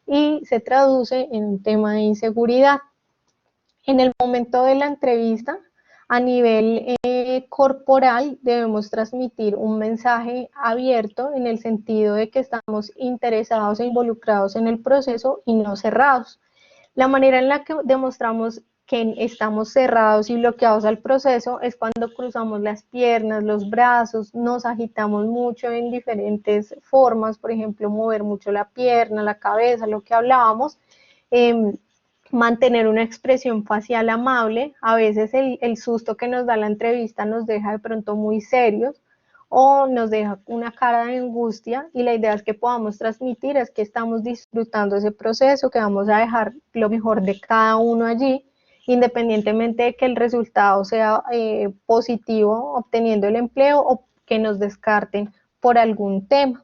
y se traduce en un tema de inseguridad. En el momento de la entrevista, a nivel corporal, debemos transmitir un mensaje abierto en el sentido de que estamos interesados e involucrados en el proceso y no cerrados. La manera en la que demostramos que estamos cerrados y bloqueados al proceso es cuando cruzamos las piernas, los brazos, nos agitamos mucho en diferentes formas, por ejemplo, mover mucho la pierna, la cabeza, lo que hablábamos, mantener una expresión facial amable. A veces el susto que nos da la entrevista nos deja de pronto muy serios o nos deja una cara de angustia, y la idea es que podamos transmitir es que estamos disfrutando ese proceso, que vamos a dejar lo mejor de cada uno allí, independientemente de que el resultado sea positivo, obteniendo el empleo, o que nos descarten por algún tema.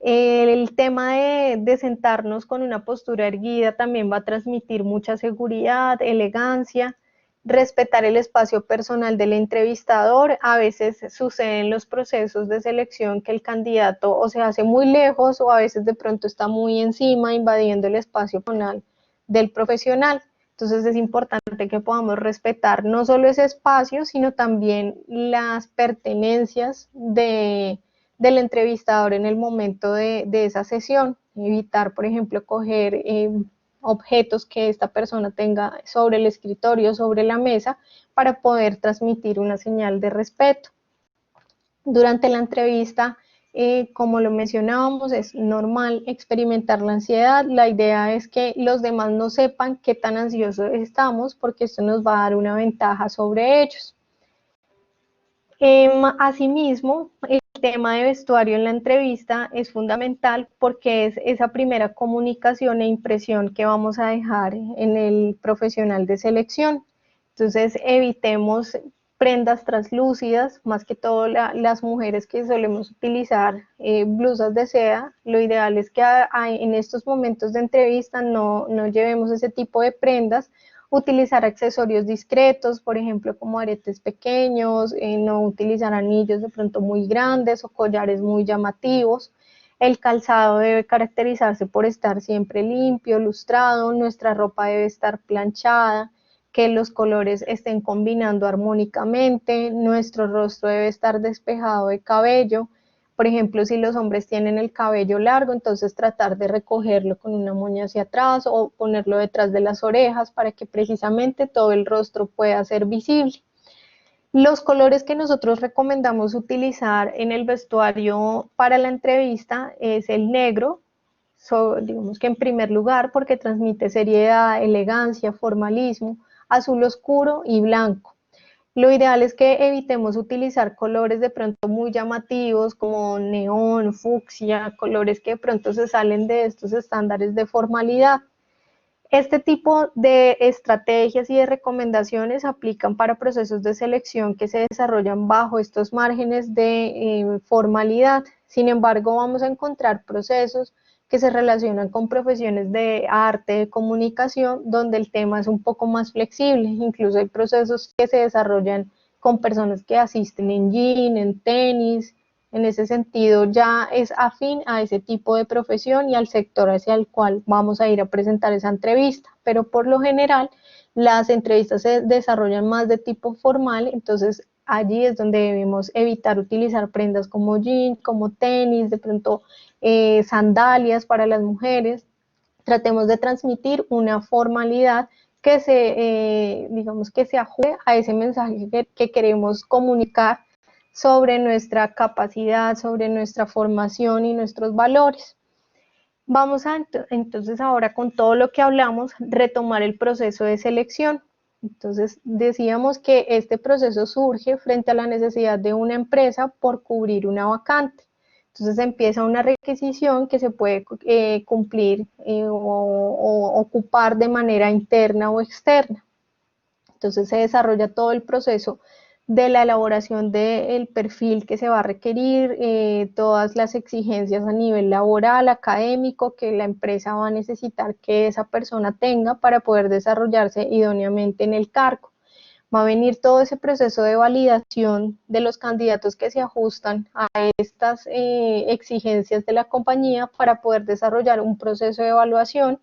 El tema de sentarnos con una postura erguida también va a transmitir mucha seguridad, elegancia, respetar el espacio personal del entrevistador. A veces sucede en los procesos de selección que el candidato o se hace muy lejos o a veces de pronto está muy encima, invadiendo el espacio personal del profesional. Entonces es importante que podamos respetar no solo ese espacio, sino también las pertenencias del entrevistador en el momento de esa sesión. Evitar, por ejemplo, coger objetos que esta persona tenga sobre el escritorio, sobre la mesa, para poder transmitir una señal de respeto. Durante la entrevista, como lo mencionábamos, es normal experimentar la ansiedad. La idea es que los demás no sepan qué tan ansiosos estamos, porque esto nos va a dar una ventaja sobre ellos. Asimismo, el tema de vestuario en la entrevista es fundamental porque es esa primera comunicación e impresión que vamos a dejar en el profesional de selección. Entonces, evitemos prendas translúcidas, más que todo las mujeres que solemos utilizar blusas de seda. Lo ideal es que en estos momentos de entrevista no llevemos ese tipo de prendas, utilizar accesorios discretos, por ejemplo, como aretes pequeños, no utilizar anillos de pronto muy grandes o collares muy llamativos. El calzado debe caracterizarse por estar siempre limpio, lustrado, nuestra ropa debe estar planchada, que los colores estén combinando armónicamente, nuestro rostro debe estar despejado de cabello. Por ejemplo, si los hombres tienen el cabello largo, entonces tratar de recogerlo con una moña hacia atrás o ponerlo detrás de las orejas para que precisamente todo el rostro pueda ser visible. Los colores que nosotros recomendamos utilizar en el vestuario para la entrevista es el negro, digamos que en primer lugar porque transmite seriedad, elegancia, formalismo, azul oscuro y blanco. Lo ideal es que evitemos utilizar colores de pronto muy llamativos como neón, fucsia, colores que de pronto se salen de estos estándares de formalidad. Este tipo de estrategias y de recomendaciones aplican para procesos de selección que se desarrollan bajo estos márgenes de formalidad. Sin embargo, vamos a encontrar procesos que se relacionan con profesiones de arte, de comunicación, donde el tema es un poco más flexible. Incluso hay procesos que se desarrollan con personas que asisten en jean, en tenis. En ese sentido ya es afín a ese tipo de profesión y al sector hacia el cual vamos a ir a presentar esa entrevista, pero por lo general las entrevistas se desarrollan más de tipo formal, entonces allí es donde debemos evitar utilizar prendas como jeans, como tenis, de pronto sandalias para las mujeres. Tratemos de transmitir una formalidad que digamos que se ajuste a ese mensaje que queremos comunicar sobre nuestra capacidad, sobre nuestra formación y nuestros valores. Vamos a entonces ahora con todo lo que hablamos, retomar el proceso de selección. Entonces decíamos que este proceso surge frente a la necesidad de una empresa por cubrir una vacante. Entonces empieza una requisición que se puede cumplir o ocupar de manera interna o externa. Entonces se desarrolla todo el proceso de la elaboración del perfil que se va a requerir, todas las exigencias a nivel laboral, académico, que la empresa va a necesitar que esa persona tenga para poder desarrollarse idóneamente en el cargo. Va a venir todo ese proceso de validación de los candidatos que se ajustan a estas exigencias de la compañía para poder desarrollar un proceso de evaluación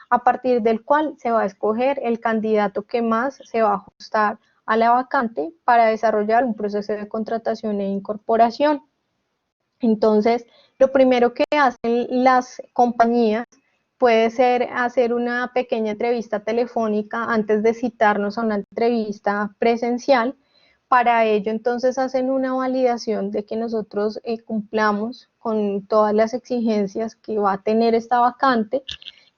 a partir del cual se va a escoger el candidato que más se va a ajustar a la vacante para desarrollar un proceso de contratación e incorporación. Entonces, lo primero que hacen las compañías puede ser hacer una pequeña entrevista telefónica antes de citarnos a una entrevista presencial. Para ello, entonces, hacen una validación de que nosotros cumplamos con todas las exigencias que va a tener esta vacante.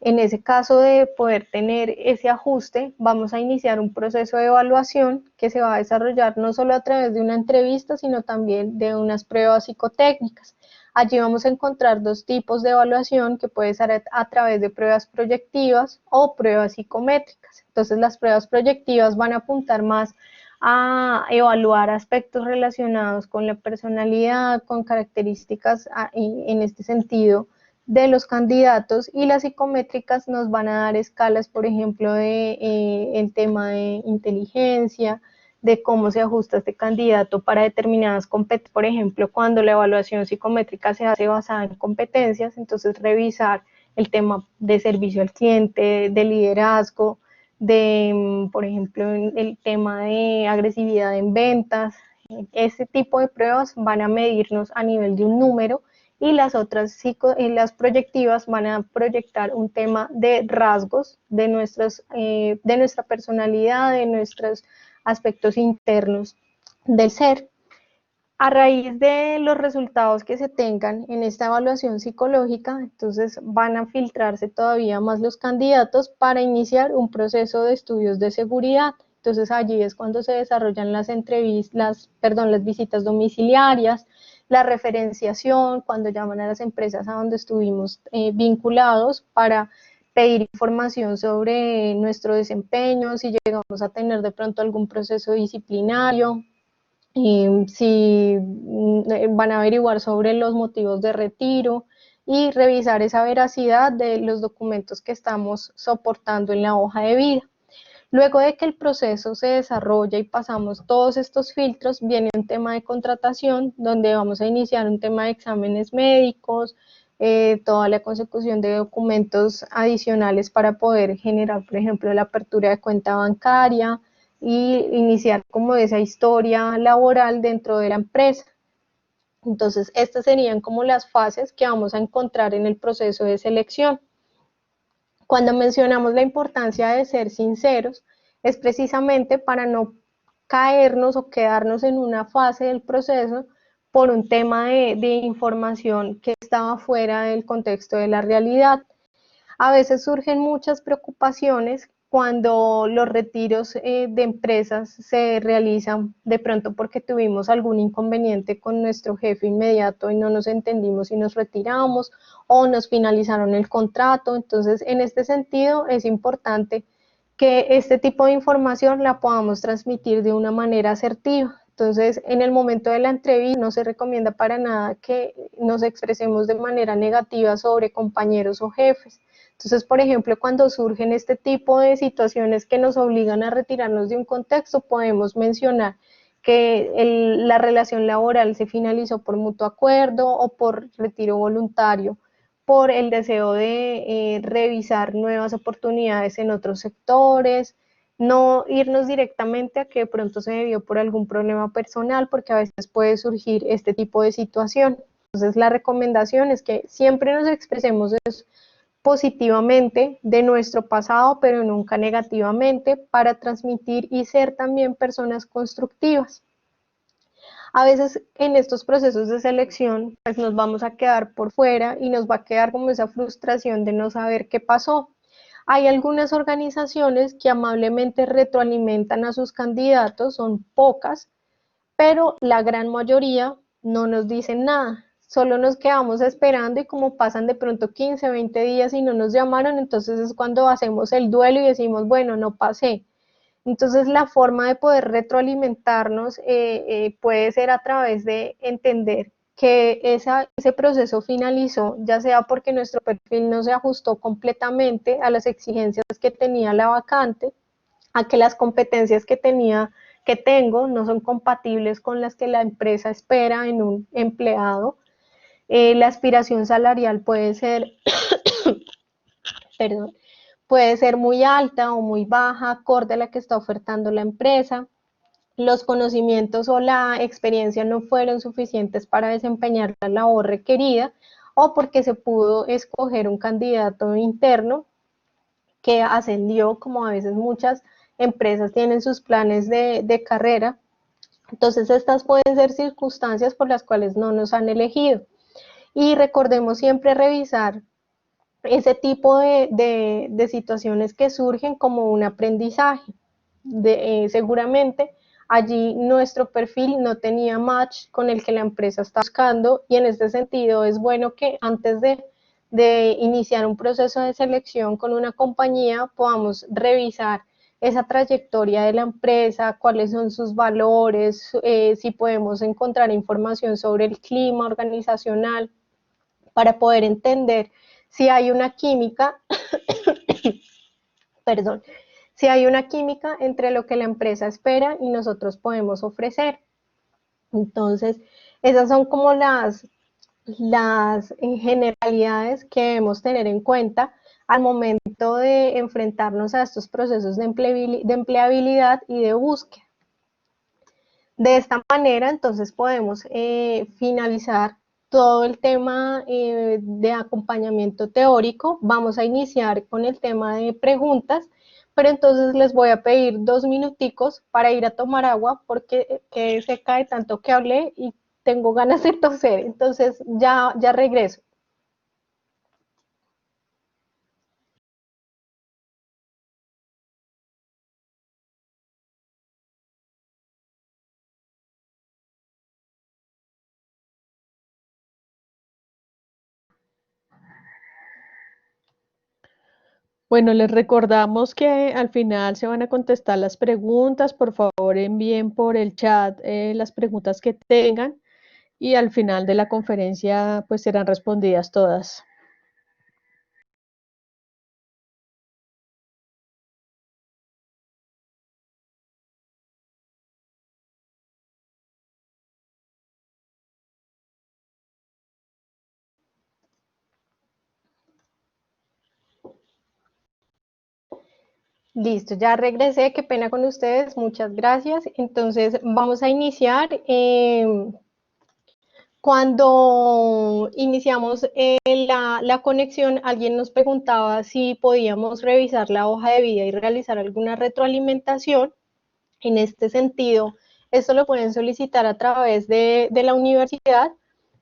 En ese caso de poder tener ese ajuste, vamos a iniciar un proceso de evaluación que se va a desarrollar no solo a través de una entrevista, sino también de unas pruebas psicotécnicas. Allí vamos a encontrar dos tipos de evaluación que puede ser a través de pruebas proyectivas o pruebas psicométricas. Entonces las pruebas proyectivas van a apuntar más a evaluar aspectos relacionados con la personalidad, con características en este sentido de los candidatos, y las psicométricas nos van a dar escalas, por ejemplo, de el tema de inteligencia, de cómo se ajusta este candidato para determinadas competencias. Por ejemplo, cuando la evaluación psicométrica se hace basada en competencias, entonces revisar el tema de servicio al cliente, de liderazgo, de, por ejemplo, el tema de agresividad en ventas. Este tipo de pruebas van a medirnos a nivel de un número, y las otras las proyectivas van a proyectar un tema de rasgos de nuestra personalidad, de nuestros aspectos internos del ser. A raíz de los resultados que se tengan en esta evaluación psicológica, entonces van a filtrarse todavía más los candidatos para iniciar un proceso de estudios de seguridad. Entonces allí es cuando se desarrollan las las visitas domiciliarias, la referenciación, cuando llaman a las empresas a donde estuvimos vinculados para pedir información sobre nuestro desempeño, si llegamos a tener de pronto algún proceso disciplinario, si van a averiguar sobre los motivos de retiro y revisar esa veracidad de los documentos que estamos soportando en la hoja de vida. Luego de que el proceso se desarrolla y pasamos todos estos filtros, viene un tema de contratación, donde vamos a iniciar un tema de exámenes médicos, toda la consecución de documentos adicionales para poder generar, por ejemplo, la apertura de cuenta bancaria y iniciar como esa historia laboral dentro de la empresa. Entonces, estas serían como las fases que vamos a encontrar en el proceso de selección. Cuando mencionamos la importancia de ser sinceros, es precisamente para no caernos o quedarnos en una fase del proceso por un tema de información que estaba fuera del contexto de la realidad. A veces surgen muchas preocupaciones cuando los retiros de empresas se realizan de pronto porque tuvimos algún inconveniente con nuestro jefe inmediato y no nos entendimos y nos retiramos o nos finalizaron el contrato. Entonces, en este sentido, es importante que este tipo de información la podamos transmitir de una manera asertiva. Entonces, en el momento de la entrevista no se recomienda para nada que nos expresemos de manera negativa sobre compañeros o jefes. Entonces, por ejemplo, cuando surgen este tipo de situaciones que nos obligan a retirarnos de un contexto, podemos mencionar que la relación laboral se finalizó por mutuo acuerdo o por retiro voluntario, por el deseo de revisar nuevas oportunidades en otros sectores, no irnos directamente a que de pronto se debió por algún problema personal, porque a veces puede surgir este tipo de situación. Entonces, la recomendación es que siempre nos expresemos positivamente de nuestro pasado, pero nunca negativamente, para transmitir y ser también personas constructivas. A veces en estos procesos de selección, pues nos vamos a quedar por fuera y nos va a quedar como esa frustración de no saber qué pasó. Hay algunas organizaciones que amablemente retroalimentan a sus candidatos, son pocas, pero la gran mayoría no nos dicen nada. Solo nos quedamos esperando y como pasan de pronto 15, 20 días y no nos llamaron, entonces es cuando hacemos el duelo y decimos, bueno, no pasé. Entonces la forma de poder retroalimentarnos puede ser a través de entender que ese proceso finalizó, ya sea porque nuestro perfil no se ajustó completamente a las exigencias que tenía la vacante, a que las competencias que tengo no son compatibles con las que la empresa espera en un empleado. La aspiración salarial puede ser, perdón, puede ser muy alta o muy baja, acorde a la que está ofertando la empresa. Los conocimientos o la experiencia no fueron suficientes para desempeñar la labor requerida o porque se pudo escoger un candidato interno que ascendió, como a veces muchas empresas tienen sus planes de carrera. Entonces, estas pueden ser circunstancias por las cuales no nos han elegido. Y recordemos siempre revisar ese tipo de situaciones que surgen como un aprendizaje. Seguramente allí nuestro perfil no tenía match con el que la empresa está buscando y en este sentido es bueno que antes de iniciar un proceso de selección con una compañía podamos revisar esa trayectoria de la empresa, cuáles son sus valores, si podemos encontrar información sobre el clima organizacional para poder entender si hay una química, perdón, si hay una química entre lo que la empresa espera y nosotros podemos ofrecer. Entonces, esas son como las generalidades que debemos tener en cuenta al momento de enfrentarnos a estos procesos de empleabilidad y de búsqueda. De esta manera, entonces, podemos finalizar todo el tema de acompañamiento teórico. Vamos a iniciar con el tema de preguntas, pero entonces les voy a pedir 2 minuticos para ir a tomar agua porque se cae tanto que hablé y tengo ganas de toser. Entonces, ya regreso. Bueno, les recordamos que al final se van a contestar las preguntas. Por favor, envíen por el chat las preguntas que tengan y al final de la conferencia pues serán respondidas todas. Listo, ya regresé, qué pena con ustedes, muchas gracias. Entonces vamos a iniciar. Cuando iniciamos la conexión, alguien nos preguntaba si podíamos revisar la hoja de vida y realizar alguna retroalimentación. En este sentido, esto lo pueden solicitar a través de la universidad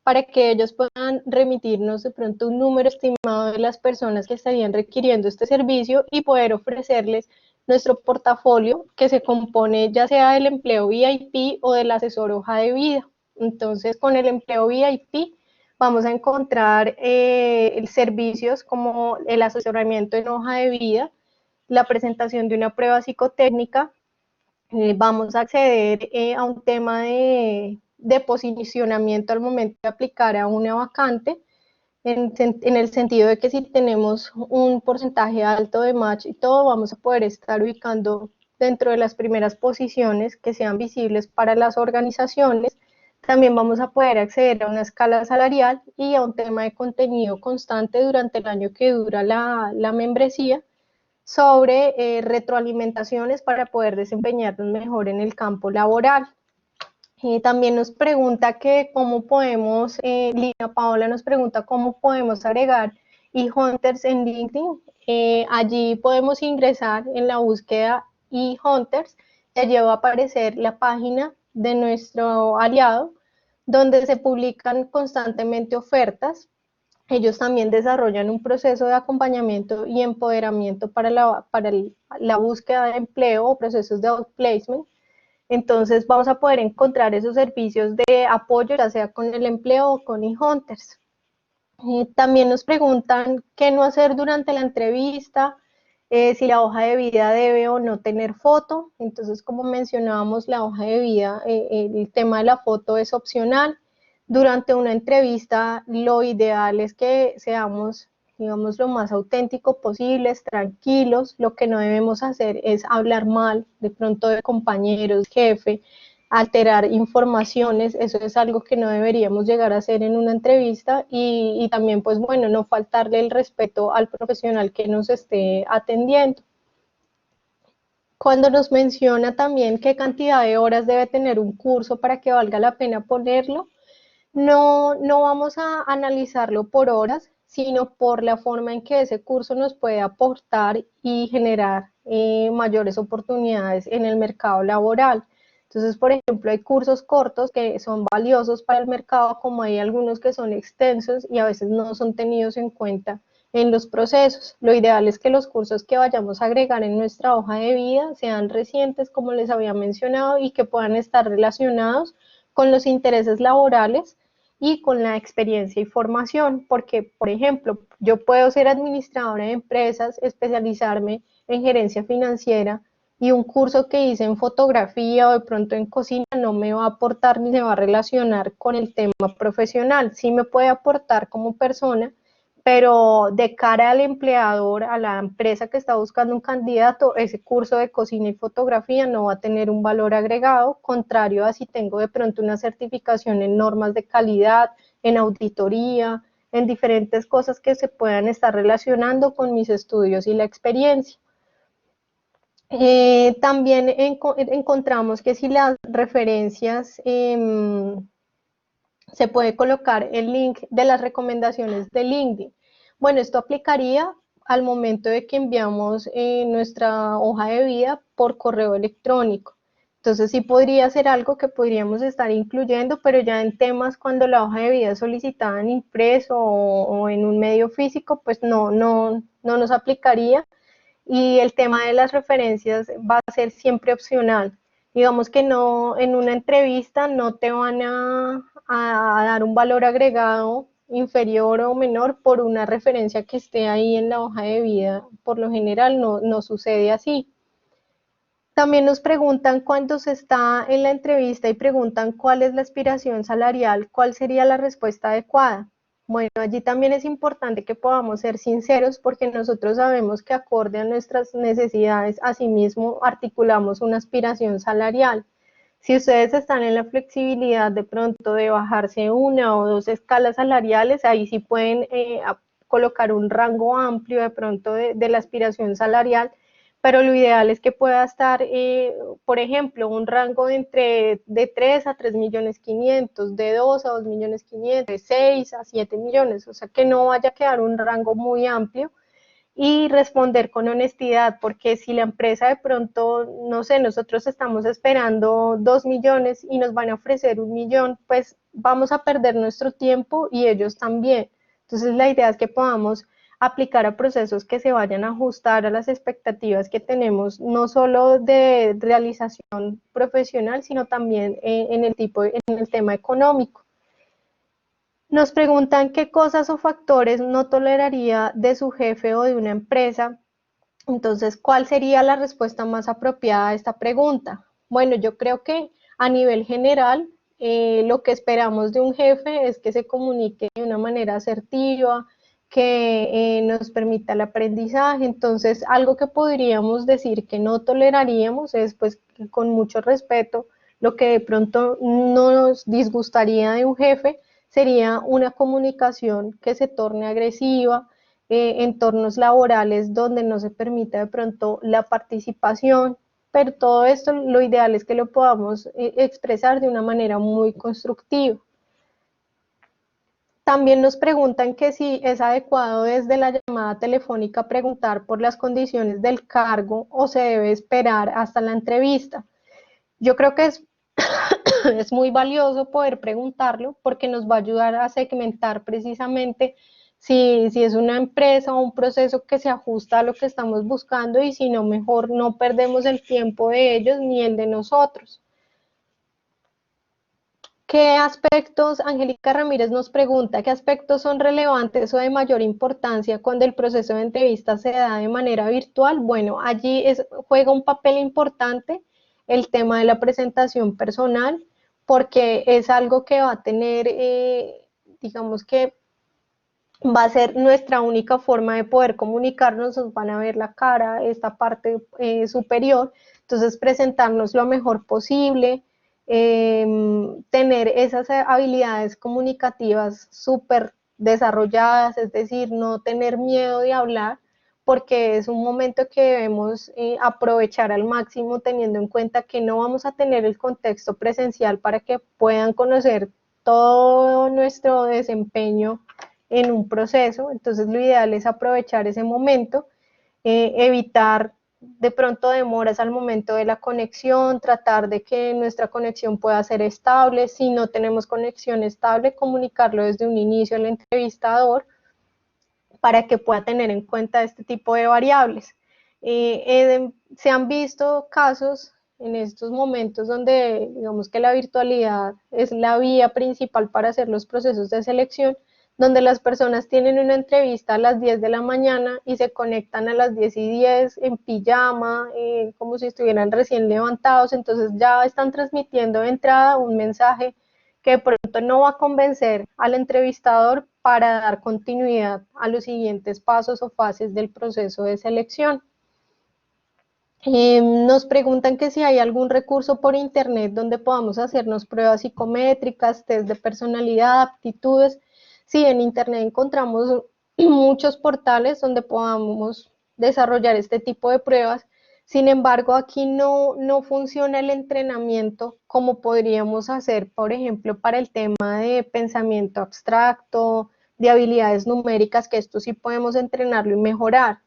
para que ellos puedan remitirnos de pronto un número estimado de las personas que estarían requiriendo este servicio y poder ofrecerles nuestro portafolio que se compone ya sea del empleo VIP o del asesor hoja de vida. Entonces, con el empleo VIP vamos a encontrar servicios como el asesoramiento en hoja de vida, la presentación de una prueba psicotécnica, vamos a acceder a un tema de posicionamiento al momento de aplicar a una vacante, en el sentido de que si tenemos un porcentaje alto de match y todo, vamos a poder estar ubicando dentro de las primeras posiciones que sean visibles para las organizaciones. También vamos a poder acceder a una escala salarial y a un tema de contenido constante durante el año que dura la membresía, sobre retroalimentaciones para poder desempeñarnos mejor en el campo laboral. También nos pregunta que cómo podemos, Lina Paola nos pregunta cómo podemos agregar eHunters en LinkedIn. Allí podemos ingresar en la búsqueda eHunters, y allí va a aparecer la página de nuestro aliado, donde se publican constantemente ofertas. Ellos también desarrollan un proceso de acompañamiento y empoderamiento para la búsqueda de empleo o procesos de outplacement. Entonces vamos a poder encontrar esos servicios de apoyo, ya sea con el empleo o con eHunters. También nos preguntan qué no hacer durante la entrevista, si la hoja de vida debe o no tener foto. Entonces, como mencionábamos, la hoja de vida, el tema de la foto es opcional. Durante una entrevista, lo ideal es que seamos, digamos, lo más auténticos posibles, tranquilos. Lo que no debemos hacer es hablar mal de pronto de compañeros, jefe, alterar informaciones. Eso es algo que no deberíamos llegar a hacer en una entrevista, y también pues bueno, no faltarle el respeto al profesional que nos esté atendiendo. Cuando nos menciona también qué cantidad de horas debe tener un curso para que valga la pena ponerlo, no vamos a analizarlo por horas, sino por la forma en que ese curso nos puede aportar y generar mayores oportunidades en el mercado laboral. Entonces, por ejemplo, hay cursos cortos que son valiosos para el mercado, como hay algunos que son extensos y a veces no son tenidos en cuenta en los procesos. Lo ideal es que los cursos que vayamos a agregar en nuestra hoja de vida sean recientes, como les había mencionado, y que puedan estar relacionados con los intereses laborales y con la experiencia y formación, porque, por ejemplo, yo puedo ser administradora de empresas, especializarme en gerencia financiera, y un curso que hice en fotografía o de pronto en cocina no me va a aportar ni se va a relacionar con el tema profesional. Sí me puede aportar como persona, pero de cara al empleador, a la empresa que está buscando un candidato, ese curso de cocina y fotografía no va a tener un valor agregado, contrario a si tengo de pronto una certificación en normas de calidad, en auditoría, en diferentes cosas que se puedan estar relacionando con mis estudios y la experiencia. También encontramos que si las referencias, se puede colocar el link de las recomendaciones de LinkedIn. Bueno, esto aplicaría al momento de que enviamos nuestra hoja de vida por correo electrónico. Entonces sí podría ser algo que podríamos estar incluyendo, pero ya en temas cuando la hoja de vida es solicitada en impreso o en un medio físico, pues no nos aplicaría, y el tema de las referencias va a ser siempre opcional. Digamos que no, en una entrevista no te van a dar un valor agregado inferior o menor por una referencia que esté ahí en la hoja de vida. Por lo general no sucede así. También nos preguntan cuando se está en la entrevista y preguntan cuál es la aspiración salarial, cuál sería la respuesta adecuada. Bueno, allí también es importante que podamos ser sinceros porque nosotros sabemos que acorde a nuestras necesidades, asimismo articulamos una aspiración salarial. Si ustedes están en la flexibilidad de pronto de bajarse una o dos escalas salariales, ahí sí pueden colocar un rango amplio de pronto de la aspiración salarial, pero lo ideal es que pueda estar, por ejemplo, un rango de 3 a 3 millones 500, de 2 a 2 millones 500, de 6 a 7 millones, o sea que no vaya a quedar un rango muy amplio y responder con honestidad, porque si la empresa de pronto, no sé, nosotros estamos esperando 2 millones y nos van a ofrecer 1 millón, pues vamos a perder nuestro tiempo y ellos también. Entonces la idea es que podamos aplicar a procesos que se vayan a ajustar a las expectativas que tenemos, no solo de realización profesional, sino también en el tema económico. Nos preguntan qué cosas o factores no toleraría de su jefe o de una empresa. Entonces, ¿cuál sería la respuesta más apropiada a esta pregunta? Bueno, yo creo que a nivel general, lo que esperamos de un jefe es que se comunique de una manera asertiva, que nos permita el aprendizaje. Entonces, algo que podríamos decir que no toleraríamos es, pues, que con mucho respeto, lo que de pronto nos disgustaría de un jefe sería una comunicación que se torne agresiva, entornos laborales donde no se permita de pronto la participación, pero todo esto lo ideal es que lo podamos expresar de una manera muy constructiva. También nos preguntan que si es adecuado desde la llamada telefónica preguntar por las condiciones del cargo o se debe esperar hasta la entrevista. Yo creo que es muy valioso poder preguntarlo porque nos va a ayudar a segmentar precisamente si es una empresa o un proceso que se ajusta a lo que estamos buscando y si no, mejor no perdemos el tiempo de ellos ni el de nosotros. ¿Qué aspectos, Angélica Ramírez nos pregunta, qué aspectos son relevantes o de mayor importancia cuando el proceso de entrevista se da de manera virtual? Bueno, allí juega un papel importante el tema de la presentación personal, porque es algo que va a tener, digamos que va a ser nuestra única forma de poder comunicarnos, nos van a ver la cara, esta parte superior, entonces presentarnos lo mejor posible, tener esas habilidades comunicativas súper desarrolladas, es decir, no tener miedo de hablar, porque es un momento que debemos aprovechar al máximo teniendo en cuenta que no vamos a tener el contexto presencial para que puedan conocer todo nuestro desempeño en un proceso, entonces lo ideal es aprovechar ese momento, evitar de pronto demoras al momento de la conexión, tratar de que nuestra conexión pueda ser estable, si no tenemos conexión estable, comunicarlo desde un inicio al entrevistador para que pueda tener en cuenta este tipo de variables. Se han visto casos en estos momentos donde digamos que la virtualidad es la vía principal para hacer los procesos de selección, donde las personas tienen una entrevista a las 10 de la mañana y se conectan a las 10:10 en pijama, como si estuvieran recién levantados, entonces ya están transmitiendo de entrada un mensaje que de pronto no va a convencer al entrevistador para dar continuidad a los siguientes pasos o fases del proceso de selección. Nos preguntan que si hay algún recurso por internet donde podamos hacernos pruebas psicométricas, test de personalidad, aptitudes. Sí, en internet encontramos muchos portales donde podamos desarrollar este tipo de pruebas. Sin embargo, aquí no funciona el entrenamiento como podríamos hacer, por ejemplo, para el tema de pensamiento abstracto, de habilidades numéricas, que esto sí podemos entrenarlo y mejorar.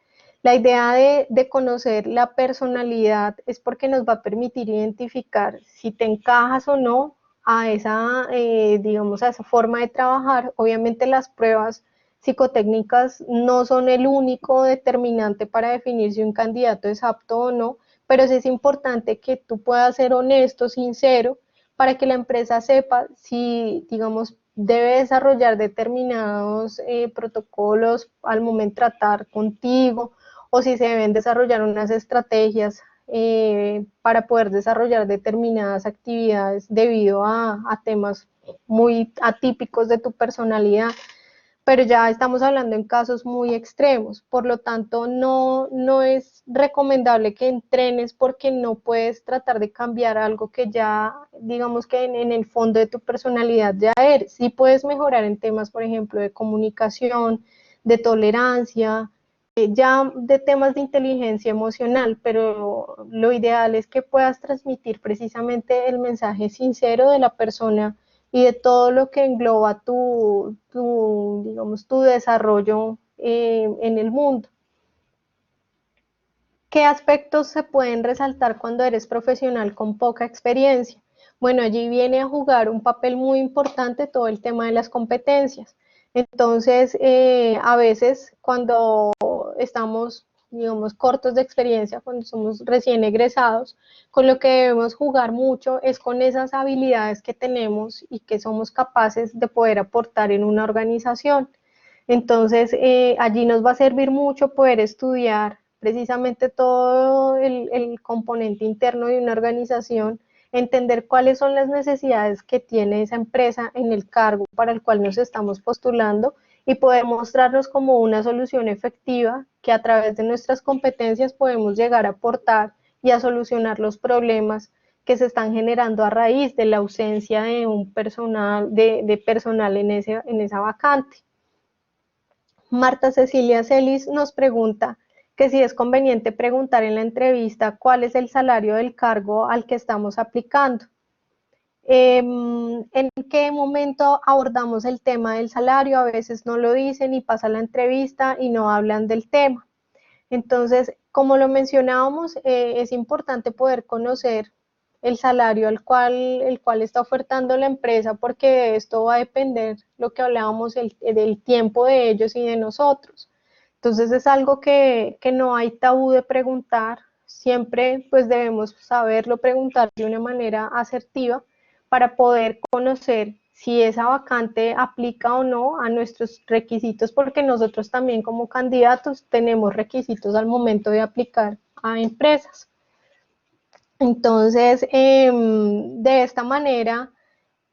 La idea de conocer la personalidad es porque nos va a permitir identificar si te encajas o no a esa, digamos, a esa forma de trabajar. Obviamente las pruebas psicotécnicas no son el único determinante para definir si un candidato es apto o no, pero sí es importante que tú puedas ser honesto, sincero, para que la empresa sepa si, digamos, debe desarrollar determinados protocolos al momento de tratar contigo, o si se deben desarrollar unas estrategias para poder desarrollar determinadas actividades debido a temas muy atípicos de tu personalidad, pero ya estamos hablando en casos muy extremos, por lo tanto no es recomendable que entrenes porque no puedes tratar de cambiar algo que ya, digamos que en el fondo de tu personalidad ya eres. Sí puedes mejorar en temas, por ejemplo, de comunicación, de tolerancia, ya de temas de inteligencia emocional, pero lo ideal es que puedas transmitir precisamente el mensaje sincero de la persona y de todo lo que engloba digamos, tu desarrollo en el mundo. ¿Qué aspectos se pueden resaltar cuando eres profesional con poca experiencia? Bueno, allí viene a jugar un papel muy importante todo el tema de las competencias. Entonces, a veces cuando estamos, digamos, cortos de experiencia, cuando somos recién egresados, con lo que debemos jugar mucho es con esas habilidades que tenemos y que somos capaces de poder aportar en una organización. Entonces, allí nos va a servir mucho poder estudiar precisamente todo el componente interno de una organización, entender cuáles son las necesidades que tiene esa empresa en el cargo para el cual nos estamos postulando y poder mostrarnos como una solución efectiva que a través de nuestras competencias podemos llegar a aportar y a solucionar los problemas que se están generando a raíz de la ausencia de un personal, de personal en esa vacante. Marta Cecilia Celis nos pregunta que si es conveniente preguntar en la entrevista cuál es el salario del cargo al que estamos aplicando. ¿En qué momento abordamos el tema del salario? A veces no lo dicen y pasa la entrevista y no hablan del tema. Entonces, como lo mencionábamos, es importante poder conocer el salario el cual está ofertando la empresa, porque esto va a depender, lo que hablábamos, del tiempo de ellos y de nosotros. Entonces es algo que no hay tabú de preguntar, siempre pues debemos saberlo preguntar de una manera asertiva para poder conocer si esa vacante aplica o no a nuestros requisitos, porque nosotros también como candidatos tenemos requisitos al momento de aplicar a empresas. Entonces, de esta manera,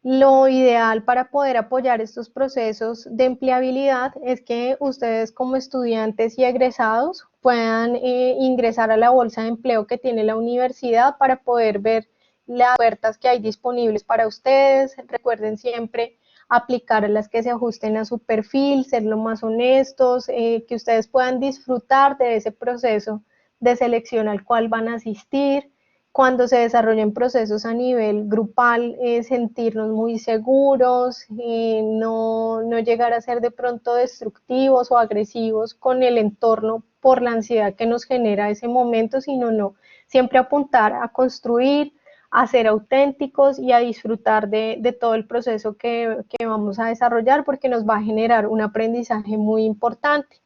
lo ideal para poder apoyar estos procesos de empleabilidad es que ustedes como estudiantes y egresados puedan ingresar a la bolsa de empleo que tiene la universidad para poder ver las ofertas que hay disponibles para ustedes. Recuerden siempre aplicar a las que se ajusten a su perfil, ser lo más honestos, que ustedes puedan disfrutar de ese proceso de selección al cual van a asistir. Cuando se desarrollen procesos a nivel grupal, sentirnos muy seguros, no llegar a ser de pronto destructivos o agresivos con el entorno por la ansiedad que nos genera ese momento, sino no, siempre apuntar a construir, a ser auténticos y a disfrutar de todo el proceso que vamos a desarrollar, porque nos va a generar un aprendizaje muy importante.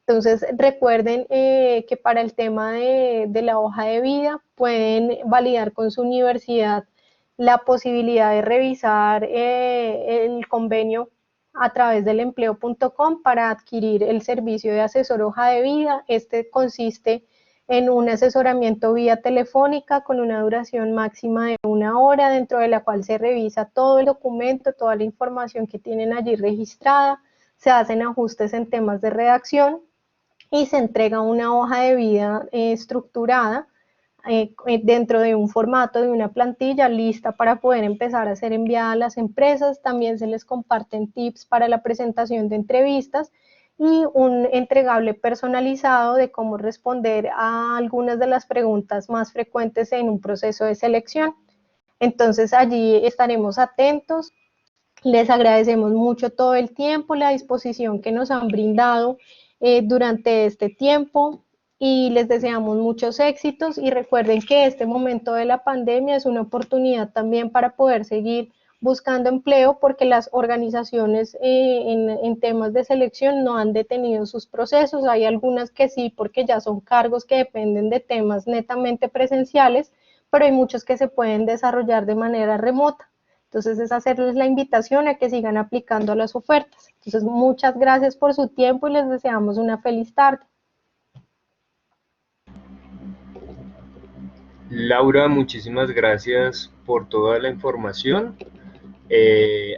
Entonces, recuerden que para el tema de la hoja de vida pueden validar con su universidad la posibilidad de revisar el convenio a través del empleo.com para adquirir el servicio de asesor hoja de vida. Este consiste en un asesoramiento vía telefónica con una duración máxima de 1 hora, dentro de la cual se revisa todo el documento, toda la información que tienen allí registrada, se hacen ajustes en temas de redacción y se entrega una hoja de vida estructurada dentro de un formato de una plantilla lista para poder empezar a ser enviada a las empresas. También se les comparten tips para la presentación de entrevistas y un entregable personalizado de cómo responder a algunas de las preguntas más frecuentes en un proceso de selección. Entonces allí estaremos atentos. Les agradecemos mucho todo el tiempo, la disposición que nos han brindado durante este tiempo y les deseamos muchos éxitos, y recuerden que este momento de la pandemia es una oportunidad también para poder seguir buscando empleo, porque las organizaciones en temas de selección no han detenido sus procesos. Hay algunas que sí, porque ya son cargos que dependen de temas netamente presenciales, pero hay muchos que se pueden desarrollar de manera remota. Entonces es hacerles la invitación a que sigan aplicando a las ofertas. Entonces muchas gracias por su tiempo y les deseamos una feliz tarde. Laura, muchísimas gracias por toda la información.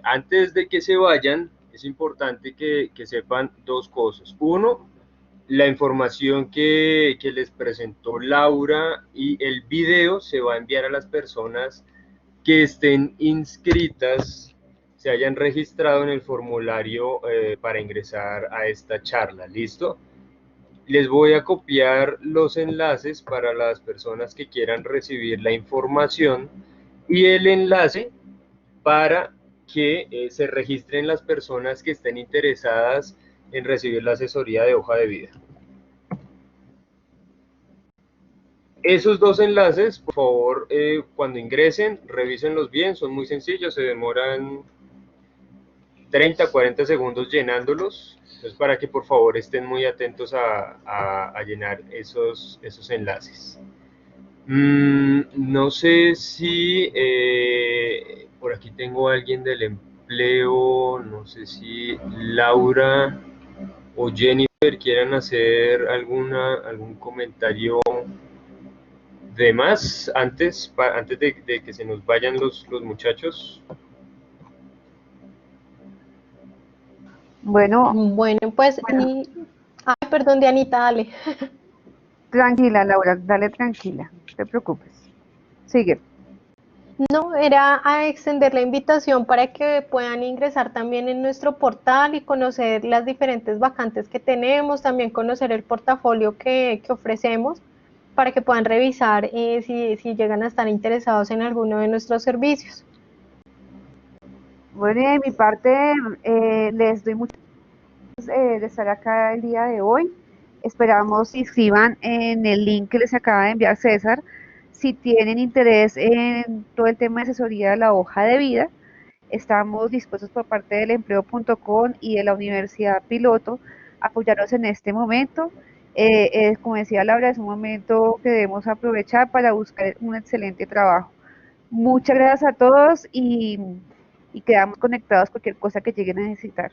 Antes de que se vayan, es importante que sepan dos cosas. Uno, la información que les presentó Laura y el video se va a enviar a las personas que estén inscritas, se hayan registrado en el formulario para ingresar a esta charla. ¿Listo? Les voy a copiar los enlaces para las personas que quieran recibir la información y el enlace para que se registren las personas que estén interesadas en recibir la asesoría de hoja de vida. Esos dos enlaces, por favor, cuando ingresen, revísenlos bien, son muy sencillos, se demoran 30, 40 segundos llenándolos. Entonces, para que por favor estén muy atentos a llenar esos enlaces. No sé si por aquí tengo a alguien del empleo, no sé si Laura o Jennifer quieran hacer algún comentario de más antes de que se nos vayan los muchachos. Bueno, pues, ay, perdón, Dianita, dale. Tranquila, Laura, dale tranquila, no te preocupes. Sigue. No, era a extender la invitación para que puedan ingresar también en nuestro portal y conocer las diferentes vacantes que tenemos, también conocer el portafolio que ofrecemos para que puedan revisar si llegan a estar interesados en alguno de nuestros servicios. Bueno, de mi parte, les doy muchas gracias de estar acá el día de hoy. Esperamos se inscriban en el link que les acaba de enviar César. Si tienen interés en todo el tema de asesoría de la hoja de vida, estamos dispuestos por parte del empleo.com y de la Universidad Piloto a apoyarnos en este momento. Como decía Laura, es un momento que debemos aprovechar para buscar un excelente trabajo. Muchas gracias a todos y quedamos conectados cualquier cosa que lleguen a necesitar.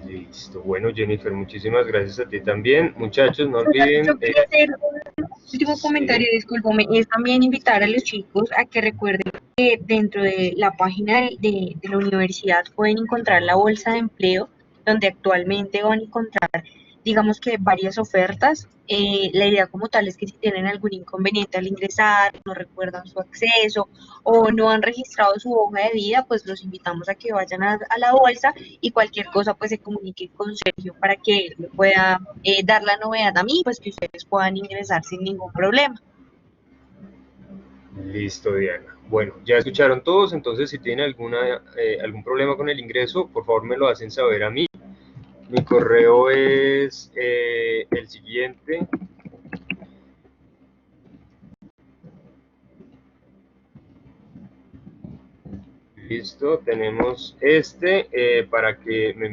Listo. Bueno, Jennifer, muchísimas gracias a ti también. Muchachos, no olviden... Yo quería hacer un último comentario, discúlpame, es también invitar a los chicos a que recuerden que dentro de la página de la universidad pueden encontrar la bolsa de empleo, donde actualmente van a encontrar, digamos que varias ofertas. La idea como tal es que si tienen algún inconveniente al ingresar, no recuerdan su acceso o no han registrado su hoja de vida, pues los invitamos a que vayan a la bolsa y cualquier cosa pues se comunique con Sergio para que él me pueda dar la novedad a mí, pues que ustedes puedan ingresar sin ningún problema. Listo, Diana. Bueno, ya escucharon todos, entonces si tienen algún problema con el ingreso, por favor me lo hacen saber a mí. Mi correo es el siguiente. Listo, tenemos para que me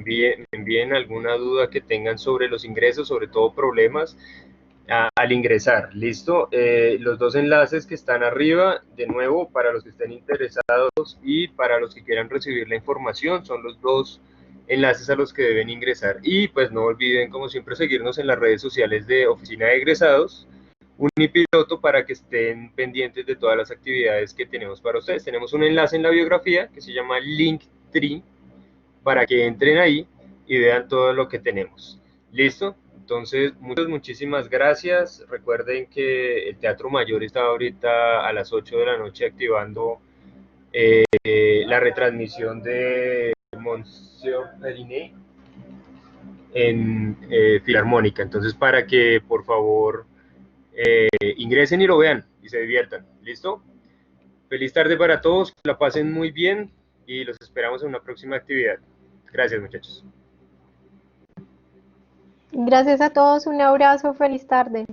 envíen alguna duda que tengan sobre los ingresos, sobre todo problemas al ingresar. Listo, los dos enlaces que están arriba, de nuevo, para los que estén interesados y para los que quieran recibir la información, son los dos enlaces a los que deben ingresar. Y pues no olviden, como siempre, seguirnos en las redes sociales de Oficina de Egresados, Unipiloto, para que estén pendientes de todas las actividades que tenemos para ustedes. Tenemos un enlace en la biografía que se llama Linktree, para que entren ahí y vean todo lo que tenemos. ¿Listo? Entonces, muchísimas gracias. Recuerden que el Teatro Mayor está ahorita a las 8 de la noche activando la retransmisión de Monsieur Periné en Filarmónica. Entonces, para que por favor ingresen y lo vean y se diviertan. ¿Listo? Feliz tarde para todos, que la pasen muy bien y los esperamos en una próxima actividad. Gracias, muchachos. Gracias a todos, un abrazo, feliz tarde.